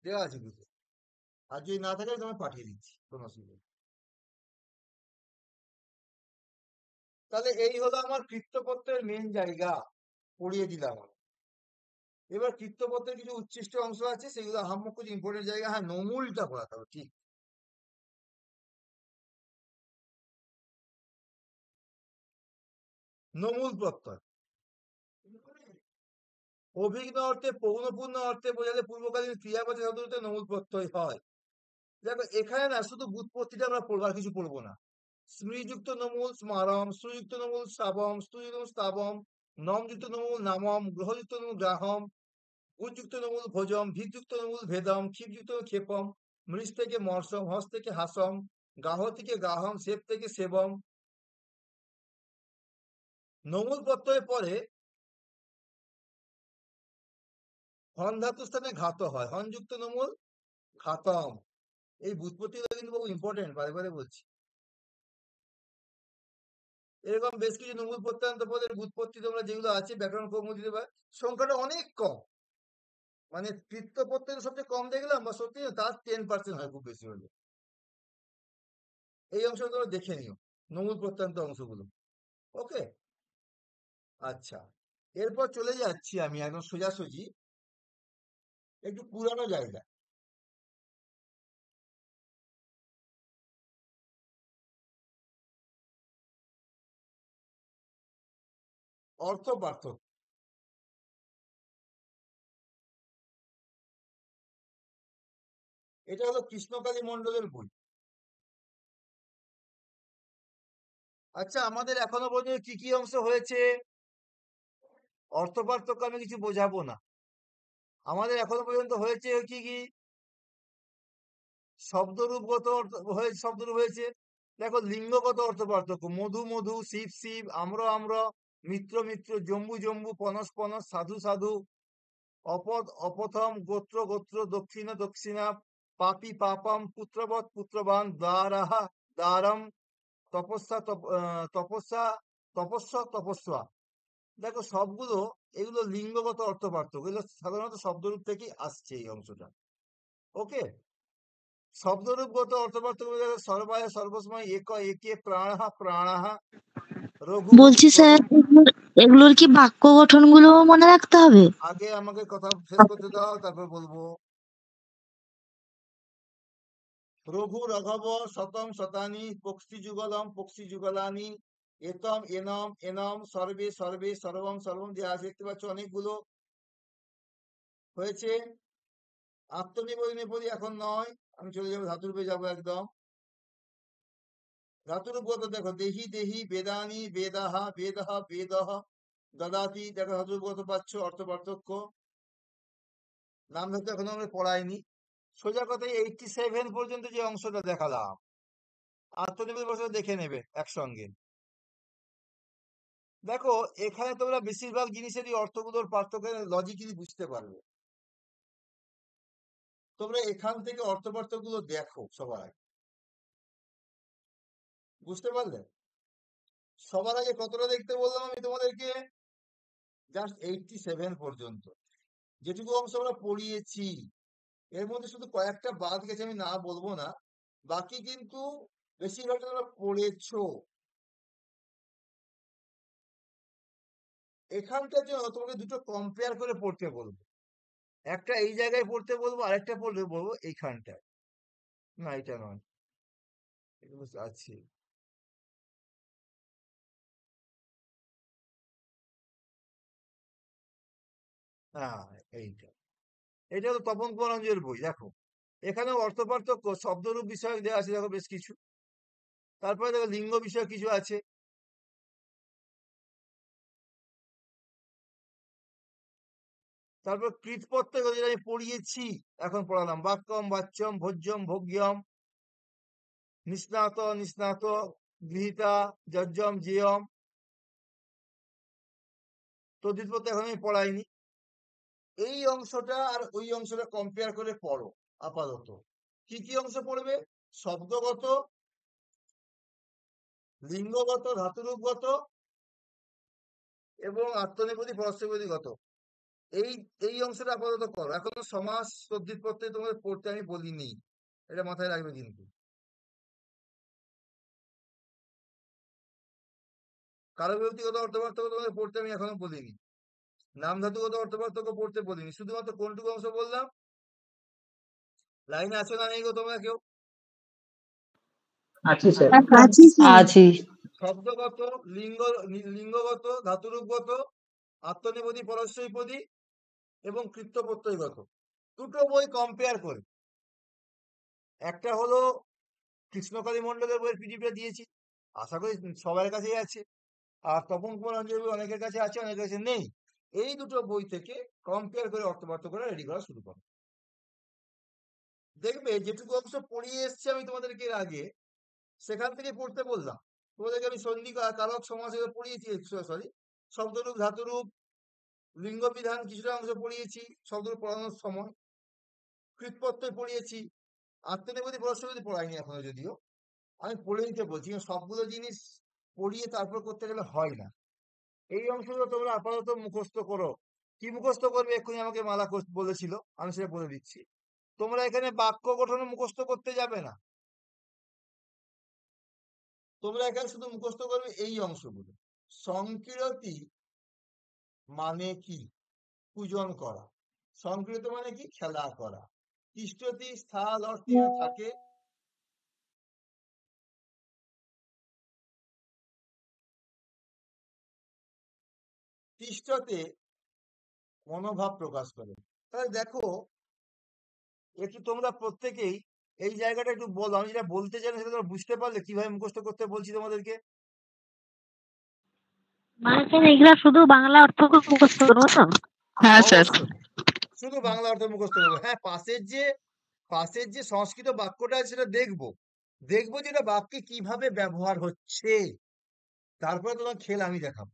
দেওয়া আছে গ্রুপে। আর যদি না থাকে তোমায় পাঠিয়ে দিচ্ছি, কোনো অসুবিধা নেই। তাহলে এই হলো আমার কৃত্তপত্রের মেন জায়গা, পড়িয়ে দিলাম আমি। এবার কৃত্তপত্রের কিছু উচ্ছিষ্ট অংশ আছে, সেগুলো আহাম্মক কিছু ইম্পর্টেন্ট জায়গা। হ্যাঁ, নমুলটা পড়াতে হবে, ঠিক। নমুল প্রত্যয় অভিজ্ঞ অর্থে পৌনপূর্ণ অর্থে বোঝালে পূর্বকালীন ক্রিয়াপদে সাধারণত নমুল প্রত্যয় হয়। দেখো এখানে না শুধু বুৎপত্তিটা আমরা পড়বো, আর কিছু পড়বো না। স্মৃযুক্ত নমুল স্মারম, শ্রুযুক্ত নমুল স্তাবম, স্তুযুক্ত নমুল স্তাবম, নমযুক্ত নমুল নামম, গ্রহযুক্ত নমুল গ্রাহম, গুযুক্ত নমুল ভোজম, ভিযুক্ত নমুল ভেদম, ক্ষিপযুক্ত ক্ষেপম, মৃষ থেকে মর্ষম, হস থেকে হাসম, গাহ থেকে গাহম, সেব থেকে সেবম। নমুল প্রত্যয়ের পরে হন ধাতু স্থানে ঘাত হয়, হনযুক্ত নমুল ঘাতম। এই বুৎপত্তিগুলো কিন্তু বহু ইম্পর্টেন্ট, বারে বারে বলছি। এরকম বেশ কিছু নমুল প্রত্যয়ান্ত পদের বুৎপত্তি তোমরা যেগুলো আছে ব্যাকরণ কৌমুদীতে বা সংখ্যাটা অনেক কম, মানে কৃত্ত প্রত্যয় সবচেয়ে কম দেখলাম, বা সত্যি না, তার 10% হয় খুব বেশি হলে। এই অংশগুলো তোমরা দেখে নিও, নমুল প্রত্যয়ান্ত অংশগুলো। ওকে, আচ্ছা। এরপর চলে যাচ্ছি আমি একদম সোজাসুজি একটু পুরানো জায়গা। অর্থ পার্থক্য। এটা হলো কৃষ্ণকালী মণ্ডলের বই। আচ্ছা, আমাদের এখনো পর্যন্ত কি কি অংশ হয়েছে? অর্থ পার্থক্য আমি কিছু বোঝাবো না। আমাদের এখনো পর্যন্ত হয়েছে কি কি? শব্দরূপগত শব্দরূপ হয়েছে। দেখো লিঙ্গগত অর্থ পার্থক্য, মধু মধু, শিব শিব, আম্র আম্র, মিত্র মিত্র, জম্বু জম্বু, পনস পনস, সাধু সাধু, অপদ অপথম, গোত্র গোত্র, দক্ষিণ দক্ষিণা, পাপি পাপম, পুত্রবৎ পুত্রবান, দ্বারাহা দ্বারম, তপস্যা তপস্যা তপস্যা তপস্যা। দেখো সবগুলো এগুলো লিঙ্গগত অর্থ পার্থক্য, এগুলো সাধারণত শব্দরূপ থেকেই আসছে এই অংশটা। ওকে, শব্দরূপগত অর্থ পার্থক্য সর্বায় সর্বসময় এক একে প্রাণহা প্রাণহা, রঘু বলছি স্যার এগুলোর কি বাক্য গঠনগুলো মনে রাখতে হবে? আগে আমাকে কথা শেষ করতে দাও, তারপর বলবো। রঘু রঘব শতম শতানি, পক্ষী যুগলম পক্ষী যুগলানি, এতম এনম এনম, সর্বে সর্বে, সর্বম সর্বম যে আছে দেখতে পাচ্ছ অনেকগুলো হয়েছে। আত্মনিবেদী নেপদী এখন নয়, আমি চলে যাবো ধাতুরূপে, যাবো একদম। ধাতুরূপগত দেখো দেহি দেহি, বেদানি বেদাহা, বেদহা বেদহ, দদাতি। দেখো ধাতুরূপগত পাচ্ছ অর্থ পার্থক্য। নাম ধাতু এখনো আমরা পড়াইনি। সোজা কথায় 87 পর্যন্ত যে অংশটা দেখালাম, আত্মনিবেদী বছর দেখে নেবে একসঙ্গে। দেখো এখানে তোমরা বেশিরভাগ জিনিসেরই অর্থগুলোর পার্থক্য লজিক্যালি বুঝতে পারবে। তোমরা এখান থেকে অর্থ পার্থক্যগুলো দেখো সবার আগে, বুঝতে পারলে? সবার আগে কতটা দেখতে বললাম আমি তোমাদেরকে? জাস্ট 87 পর্যন্ত যেটুকু অংশ আমরা পড়িয়েছি, এর মধ্যে শুধু কয়েকটা বাদ গেছে, আমি না বলবো না, বাকি কিন্তু বেশিরভাগ তোমরা পড়েছো। এখানকার জন্য তোমাকে দুটো কম্পেয়ার করে পড়তে বলবো, একটা এই জায়গায় পড়তে বলবো, আরেকটা পড়তে বলবো এইখানটায়। না এটা নয়, এগুলো আছে। হ্যাঁ, এইটা এটা হলো তপন কুমার অঞ্জলির বই। দেখো এখানে অর্থ পার্থক্য শব্দরূপ বিষয়ক দেওয়া আছে, দেখো বেশ কিছু। তারপরে দেখো লিঙ্গ বিষয় কিছু আছে। তারপর কৃতপত্য যেটা আমি পড়িয়েছি, এখন পড়ালাম, বাক্যম বাচ্যম, ভোজ্যম ভোগ্যম, নিস্নাত নিস্নাত, গৃহীতা যজ্জম জেয়ম। তদ্ধিতপত্য এখন আমি পড়াইনি। এই অংশটা আর ওই অংশটা কম্পেয়ার করে পড়ো, আপাতত কি কি অংশ পড়বে? শব্দগত, লিঙ্গগত, ধাতুরূপগত এবং আত্মনেপদী পরস্পরগত। এই এই অংশটা আপাতত করো। এখনো সমাস তদ্ধিত প্রত্যয় তোমাদের পড়তে আমি বলিনি, এটা মাথায় রাখবে কিন্তু। কারক ব্যক্তিগত অর্থপার্থক্য তোমাদের পড়তে আমি এখনো বলিনি, নাম ধাতুগত অর্থপার্থক্য পড়তে বলিনি। শুধুমাত্র কোনটুকু অংশ বললাম? লাইনে আছো না নেই গো তোমরা কেউ? আচ্ছা স্যার। আছি স্যার। আছি। শব্দগত, লিঙ্গগত, ধাতুরূপগত, আত্মনেপদী পরস্পরীপদী এবং কৃত্য প্রত্যয়গত। দুটো বই কম্পেয়ার করে, একটা হলো কৃষ্ণকালী মন্ডলের বইয়ের পিডিএফটা দিয়েছি, আশা করি সবার কাছেই আছে, আর তপন কুমার অঞ্জলি বই অনেকের কাছে আছে, অনেকের কাছে নেই। এই দুটো বই থেকে কম্পেয়ার করে অর্থপার্থক্য করা রেডি করা শুরু করো। দেখবে যেটুকু অংশ পড়িয়ে এসছি আমি তোমাদেরকে এর আগে, সেখান থেকে পড়তে বললাম তোমাদেরকে। আমি সন্ধি, কারক, সমাস এগুলো পড়িয়েছি, সরি শব্দরূপ, ধাতুরূপ, লিঙ্গ বিধান কিছুটা অংশ পড়িয়েছি শব্দরূপ পড়ানোর সময়, কৃৎপ্রত্যয় পড়িয়েছি, আত্মনেপদী পরস্পরপদী পড়াইনি এখনো, যদিও আমি পড়ে নিতে বলছি, সবগুলো জিনিস পড়িয়ে তারপর করতে গেলে হয় না। এই অংশগুলো তোমরা আপাতত মুখস্থ করো। কি মুখস্থ করবে এক্ষুনি আমাকে মালা বলেছিল, আমি সেটা বলে দিচ্ছি। তোমরা এখানে বাক্য গঠন মুখস্থ করতে যাবে না, তোমরা এখানে শুধু মুখস্থ করবে এই অংশগুলো। সংকীর্তি মানে কি? পূজন করা। সংকীর্ত মানে কি? খেলা করা। তিষ্ঠতি স্থল অর্থে থাকে, তিষ্ঠতে মনোভাব প্রকাশ করে। তাহলে দেখো, একটু তোমরা প্রত্যেকেই এই জায়গাটা একটু বলো, আমি যেটা বলতে চাই সেটা তোমরা বুঝতে পারলে কিভাবে মুখস্থ করতে বলছি তোমাদেরকে? মানে স্যার এগুলা শুধু বাংলা অর্থ মুখস্থ করবো তো? হ্যাঁ স্যার। অবশ্যই শুধু বাংলা অর্থ মুখস্থ করবো। হ্যাঁ, পাশের যে সংস্কৃত বাক্যটা আছে সেটা দেখবো, যে এটা বাক্যে কিভাবে ব্যবহার হচ্ছে, তারপরে তোমার খেল আমি দেখাবো।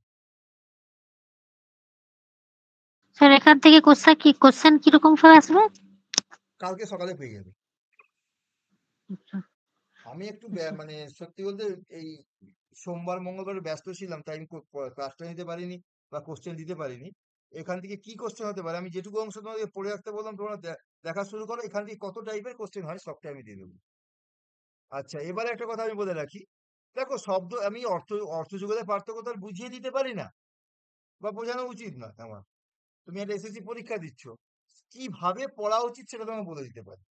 স্যার এখান থেকে কোশ্চেন কিরকম ভাবে আসবে? কালকে সকালে পেয়ে যাবে। আমি একটু মানে সত্যি বলতে এই সোমবার মঙ্গলবার ব্যস্ত ছিলাম, তাই আমি ক্লাসটা নিতে পারিনি বা কোশ্চেন দিতে পারিনি। এখান থেকে কি কোশ্চেন হতে পারে আমি যেটুকু অংশ তোমাকে পড়ে রাখতে বললাম, তোমরা দেখা শুরু করো। এখান থেকে কত টাইপের কোশ্চেন হয় সবটা আমি দিয়ে দেবো। আচ্ছা, এবারে একটা কথা আমি বলে রাখি। দেখো, শব্দ আমি অর্থ যুগলের পার্থক্য তো আর বুঝিয়ে দিতে পারি না, বা বোঝানো উচিত না আমার। তুমি একটা এসএসসি পরীক্ষা দিচ্ছ, কিভাবে পড়া উচিত সেটা তোমাকে বলে দিতে পারি।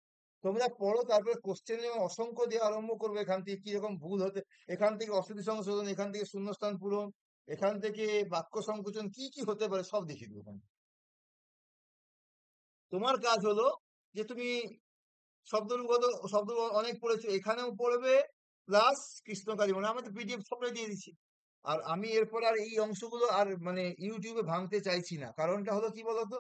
তোমরা পড়ো, তারপরে কোশ্চেন যখন অসংখ্য দিয়ে আরম্ভ করবে, এখান থেকে কিরকম ভুল হতে, এখান থেকে অশ্রুতি সংশোধন, এখান থেকে শূন্যস্থান পূরণ, এখান থেকে বাক্য সংকোচন, কি কি হতে পারে সব দেখিয়ে দেবো। তোমার কাজ হলো যে তুমি শব্দ অনেক পড়েছো, এখানেও পড়বে, প্লাস কৃষ্ণকালী মানে আমি তো পিডিএফ সবটাই দিয়ে দিচ্ছি। আর আমি এরপর আর এই অংশগুলো আর মানে ইউটিউবে ভাঙতে চাইছি না, কারণটা হলো কি বলতো,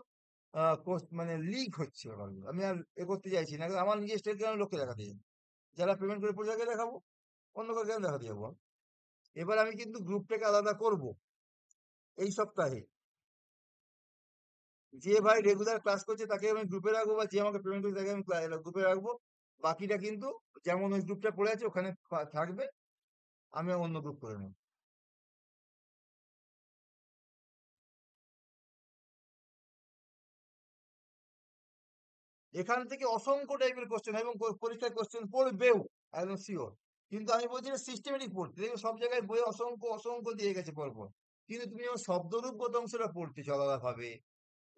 মানে লিক হচ্ছে ব্যাপারগুলো, আমি আর এ করতে চাইছি না। আমার নিজের স্টেটকে আমি লোককে দেখাতে চাই, যারা পেমেন্ট করে প্রজাকে দেখাবো, অন্য কাউকে আমি দেখাতে যাবো। এবার আমি কিন্তু গ্রুপটাকে আলাদা করব এই সপ্তাহে। যে ভাই রেগুলার ক্লাস করছে তাকে আমি গ্রুপে রাখবো, বা যে আমাকে পেমেন্ট করছে তাকে আমি গ্রুপে রাখবো। বাকিটা কিন্তু যেমন ওই গ্রুপটা পড়ে আছে ওখানে থাকবে, আমি অন্য গ্রুপ করে নেব। এখান থেকে অসংখ্য টাইপের কোশ্চেন এবং পরীক্ষায় কোশ্চেন পড়বেও, একদম শিওর। কিন্তু আমি বলছি সিস্টেমেটিক পড়তে, দেখবে সব জায়গায় বই অসংখ্য অসংখ্য দিয়ে গেছে পরপর, কিন্তু তুমি যখন শব্দরূপগত অংশটা পড়তেছো আলাদা ভাবে।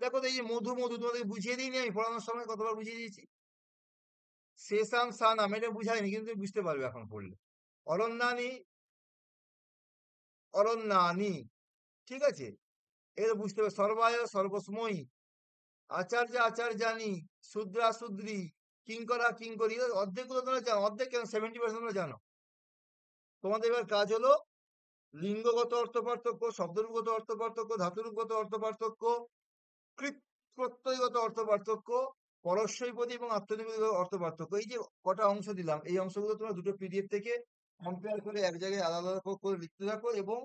দেখো তো, এই যে মধু মধু তোমাদের বুঝিয়ে দিইনি আমি পড়ানোর সময়, কতবার বুঝিয়ে দিয়েছি। শেষাম সানাম এটা বুঝাইনি, কিন্তু তুমি বুঝতে পারবে এখন পড়লে। অরণ্যানি, অরণ্যানি, ঠিক আছে, এটা বুঝতে হবে। সর্বায় সর্বসময়ী, আচার্য আচার্যানি, শূদ্রা শূদ্রী, কিঙ্করা কিঙ্করী, অর্ধেকগুলো তোমরা জানো, অর্ধেক কেন 70% তোমরা জানো। তোমাদের এবার কাজ হলো লিঙ্গগত অর্থ পার্থক্য, শব্দরূপগত অর্থ পার্থক্য, ধাতুরূপগত অর্থ পার্থক্য, কৃত প্রত্যয়গত অর্থ পার্থক্য, পরস্বৈপদী এবং আত্মনিবেদী অর্থ পার্থক্য। এই যে কটা অংশ দিলাম, এই অংশগুলো তোমরা দুটো পিডিএফ থেকে কম্পেয়ার করে এক জায়গায় আলাদা আলাদা করে লিখতে থাকো, এবং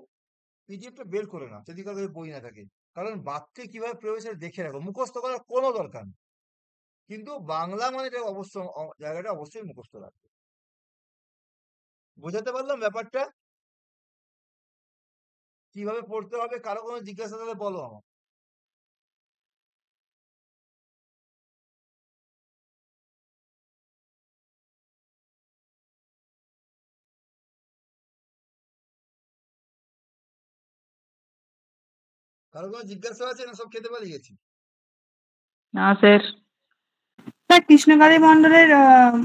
পিডিএফটা বের করে নাও যদি কারো বই না থাকে। কারণ বাক্যে কিভাবে প্রয়োগ সেটা দেখে রাখো, মুখস্থ করার কোনো দরকার নেই। কিন্তু বাংলা মানে এটা জায়গাটা অবশ্যই মুখস্থ রাখবে। বোঝাতে পারলাম ব্যাপারটা? কিভাবে পড়তে হবে, কারো কোনো জিজ্ঞাসা তাহলে বলো আমার। কারো কোনো জিজ্ঞাসা আছে না সব খেতে পালিয়ে গেছি? না স্যার। স্যার কৃষ্ণকালী মন্ডলের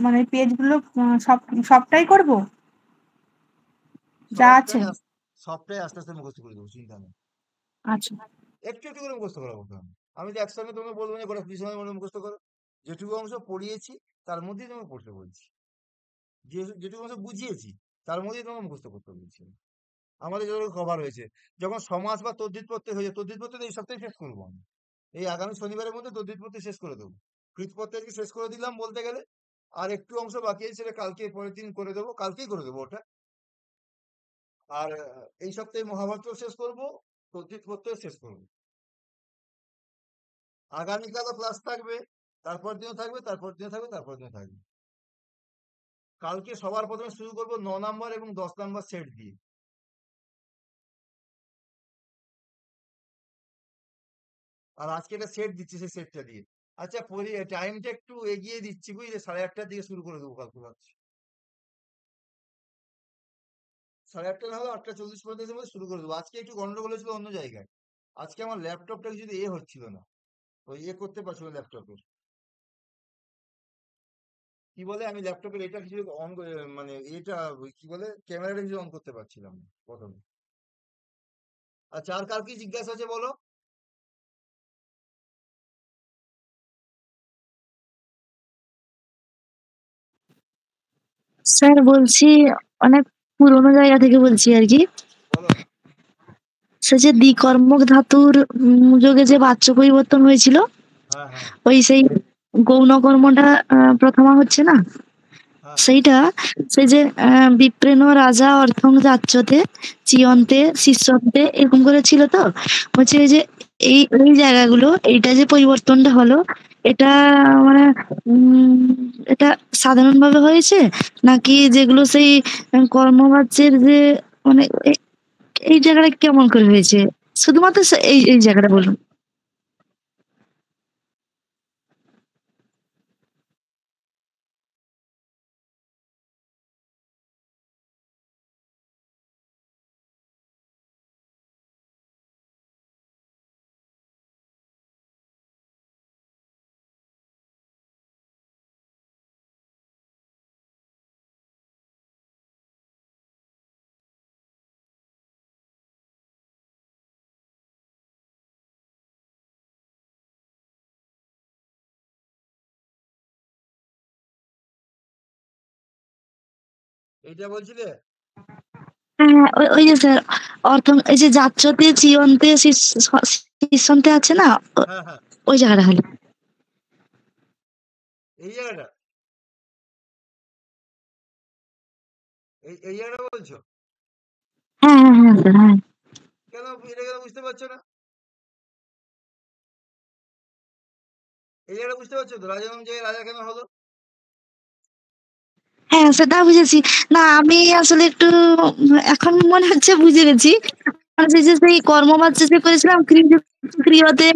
মানে পেজগুলো সবটাই করব যা আছে? সবটাই আস্তে আস্তে মুখস্থ করে দেবো, চিন্তা নেই। আচ্ছা একটু একটু করে মুখস্থ করা বলতে হবে। আমি তো একসঙ্গে তোমাকে বলবো না গোটা কৃষ্ণকালী মন্ডল মুখস্থ করো। যেটুকু অংশ পড়িয়েছি তার মধ্যেই তোমাকে পড়তে বলছি, যেটুকু অংশ বুঝিয়েছি তার মধ্যেই তোমাকে মুখস্থ করতে বলছি। আমাদের যতটুকু কভার হয়েছে, যখন সমাস বা তদ্ধিত প্রত্যয় হয়ে যায়, তদ্ধিত প্রত্যয় এই সপ্তাহে শেষ করবো আমি। এই আগামী শনিবারের মধ্যে তদ্ধিত প্রত্যয় শেষ করে দেবো। কৃত প্রত্যয় আজকে শেষ করে দিলাম বলতে গেলে, আর একটু অংশ বাকি আছে সেটা কালকে পরের দিন করে দেবো, কালকেই করে দেবো ওটা। আর এই সপ্তাহে মহাভারত শেষ করবো, তদ্ধিত প্রত্যয় শেষ করবো। আগামীকালও ক্লাস থাকবে, তারপর দিনও থাকবে, তারপর দিনও থাকবে, তারপর দিনও থাকবে। কালকে সবার প্রথমে শুরু করবো 9 নম্বর এবং 10 নম্বর সেট দিয়ে। আর আজকে একটা সেট দিচ্ছি, সেই সেটটা দিয়ে। আচ্ছা টাইমটা একটু এগিয়ে দিচ্ছি, বুঝলে? 8:30টার দিকে শুরু করে দেবো কালকে ভাবছি। 8:30 না হলে 8:40 মধ্যে শুরু করে দেবো। আজকে একটু গন্ডগোল হয়েছিল অন্য জায়গায়। আজকে আমার ল্যাপটপটা যদি হচ্ছিল না, ওই করতে পারছিল ল্যাপটপের। কি বলে, আমি ল্যাপটপের এটা কিছু অন মানে কি বলে, ক্যামেরাটা কিছু অন করতে পারছিলাম না প্রথমে। আচ্ছা, আর কার কি জিজ্ঞাসা আছে বলো? স্যার বলছি, অনেক পুরোনো জায়গা থেকে বলছি আর কি। বলো। সে যে দ্বিকর্মক ধাতুর যোগে যে বাচ্য পরিবর্তন হয়েছিল, হ্যাঁ হ্যাঁ ওই সেই গৌণ কর্মটা প্রথমা হচ্ছে না, হ্যাঁ সেইটা সেই যে বিপ্রেণ রাজা অর্থং যাচ্ছতে চিয়ন্তে শিষ্যন্তে এরকম করে ছিল তো। বলছে এই যে এই এই জায়গাগুলো, এইটা যে পরিবর্তনটা হলো, এটা মানে এটা সাধারণভাবে হয়েছে, নাকি যেগুলো সেই কর্মবাচ্যের যে মানে এই জায়গাটা কেমন করে হয়েছে, শুধুমাত্র এই এই জায়গাটা বলুন। এইটা বলছিলে? হ্যাঁ, ওই যে স্যার, অর্থ এই যে যাচ্ছতে চিয়ন্তে শিষ্যন্তে আছে না, হ্যাঁ হ্যাঁ, ওই জায়গাটা হলো। এই জায়গাটা, এই জায়গাটা বলছো? হ্যাঁ হ্যাঁ হ্যাঁ স্যার, হ্যাঁ। কেন এটা কেন বুঝতে পারছো না? এই জায়গাটা বুঝতে পারছো তো, রাজা নাম জায়গায় রাজা কেন হলো? হ্যাঁ সেটা বুঝেছি। না আমি আসলে একটু এখন মনে হচ্ছে বুঝে গেছি। মানে সেই কর্মবাচ্য যে করেছিলাম, ক্রিয়তে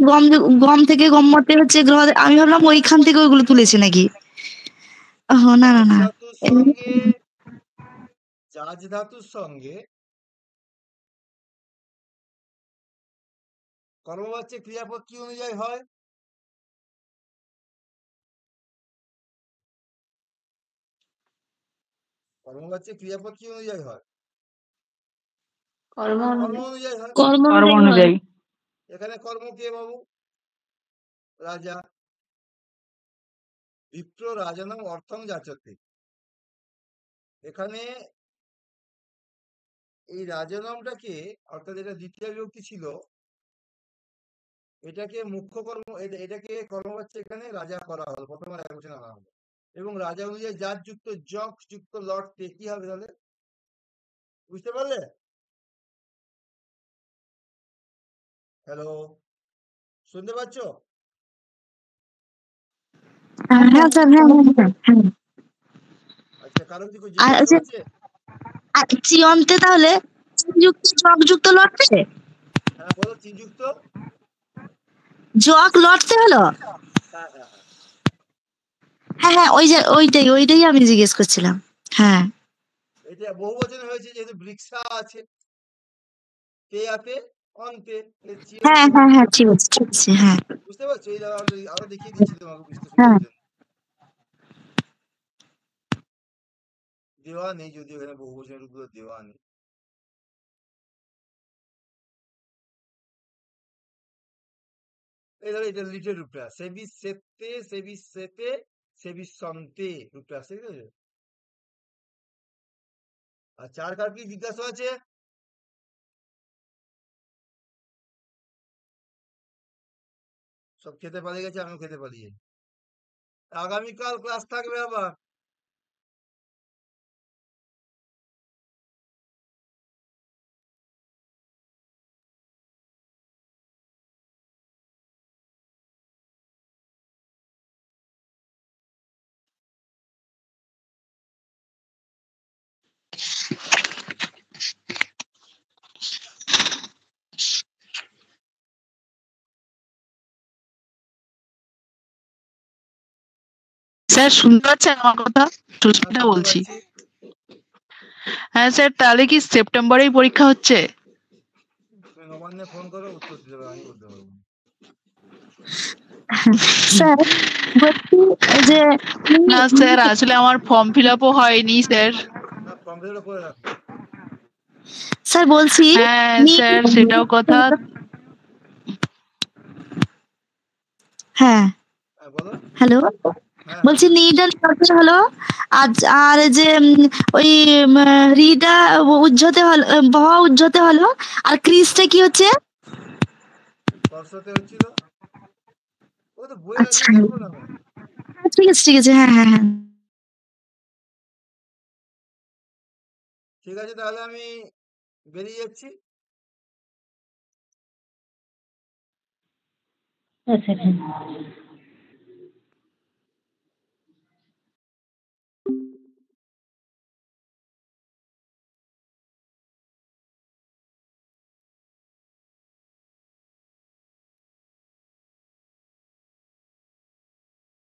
গম থেকে গম্যতে হচ্ছে গ্রহ, আমি ভাবলাম ওইখান থেকে ওইগুলো তুলেছে নাকি। না না না। জাজ ধাতুর সঙ্গে কর্মবাচ্যের ক্রিয়াপদ কি অনুযায়ী হয়? কর্মবাচ্যের ক্রিয়াপদ কি অনুযায়ী হয়? কর্ম কর্ম অনুযায়ী হয়। কর্ম কর্ম অনুযায়ী হয়। অনুযায়ী। এখানে কর্ম কে বাবু? রাজা। বিপ্র রাজানাম অর্থং যাচতে। এখানে এই রাজনামটাকে, অর্থাৎ এটা দ্বিতীয় বিভক্তি ছিল, এটাকে মুখ্য কর্ম, এটাকে কর্মবাচ্য এখানে রাজা করা হলো, প্রথমবার একবচন আনা হলো। এবং রাজা অনুযায়ী জাত যুক্ত যক যুক্ত লট তে কি হবে তাহলে? বুঝতে পারলে? হ্যালো, শুনতে পাচ্ছ? হ্যাঁ স্যার, হ্যাঁ হ্যাঁ হ্যাঁ হ্যাঁ। আচ্ছা, কারো কি কোনো আর জিজ্ঞাসা আছে? চিয়ন্তে তাহলে যুক্ত যুক্ত লটছে, হ্যাঁ, বলো চিযুক্ত। জক লটতে হলো। হ্যাঁ হ্যাঁ হ্যাঁ, হ্যাঁ হ্যাঁ, ওইটাই আমি জিজ্ঞেস করছিলাম। হ্যাঁ এটা বহু বচনে হয়েছে যেহেতু বৃক্ষা আছে, তেয়াতে অন্তে, হ্যাঁ চিয়ন্তে হ্যাঁ হয়েছে। হ্যাঁ, ঠিক আছে ঠিক আছে, হ্যাঁ বুঝতে পারছো? এই আরো দেখিয়ে দিচ্ছি তোমাকে বুঝতে হ্যাঁ। সুবিধার জন্য। দেওয়া নেই, যদি এখানে বহু বচনের রূপগুলো দেওয়া নেই। এই ধরো এটা লিটের রূপটা, সেবি সেতে সেবি সেতে সেবি সন্তে রূপটা আসছে, ঠিক আছে? আর চার কার কি জিজ্ঞাসা আছে? সব খেতে পালিয়ে গেছে, আমিও খেতে পালিয়ে। আগামীকাল ক্লাস থাকবে আবার। স্যার শুনতে পাচ্ছেন আমার কথা? হ্যাঁ, সুস্মিতা শুনতে বলছি। পাচ্ছি। হ্যাঁ স্যার, তাহলে কি সেপ্টেম্বরেই পরীক্ষা হচ্ছে? তুমি নবান্নে ফোন করো, উত্তর দিতে পারবে, আমি বলতে পারবো না। স্যার বলছি যে না স্যার, আসলে আমার ফর্ম ফিল আপও হয়নি স্যার। না, ফর্ম ফিল করে রাখো। স্যার বলছি হ্যাঁ স্যার, সেটাও কথা। হ্যাঁ হ্যাঁ বলো। হ্যালো, হ্যাঁ বলছি নিডাল কত হলো? আর যে ওই রিডা উজ্জতে হলো, ভ উজ্জতে হলো, আর ক্রিসটা কি হচ্ছে? স্পর্শতে হচ্ছিল। ও তো বইয়ে আছে, আচ্ছা দেখো না। ঠিক আছে ঠিক আছে, হ্যাঁ হ্যাঁ হ্যাঁ। ঠিক আছে, তাহলে আমি বেরিয়ে যাচ্ছি। আচ্ছা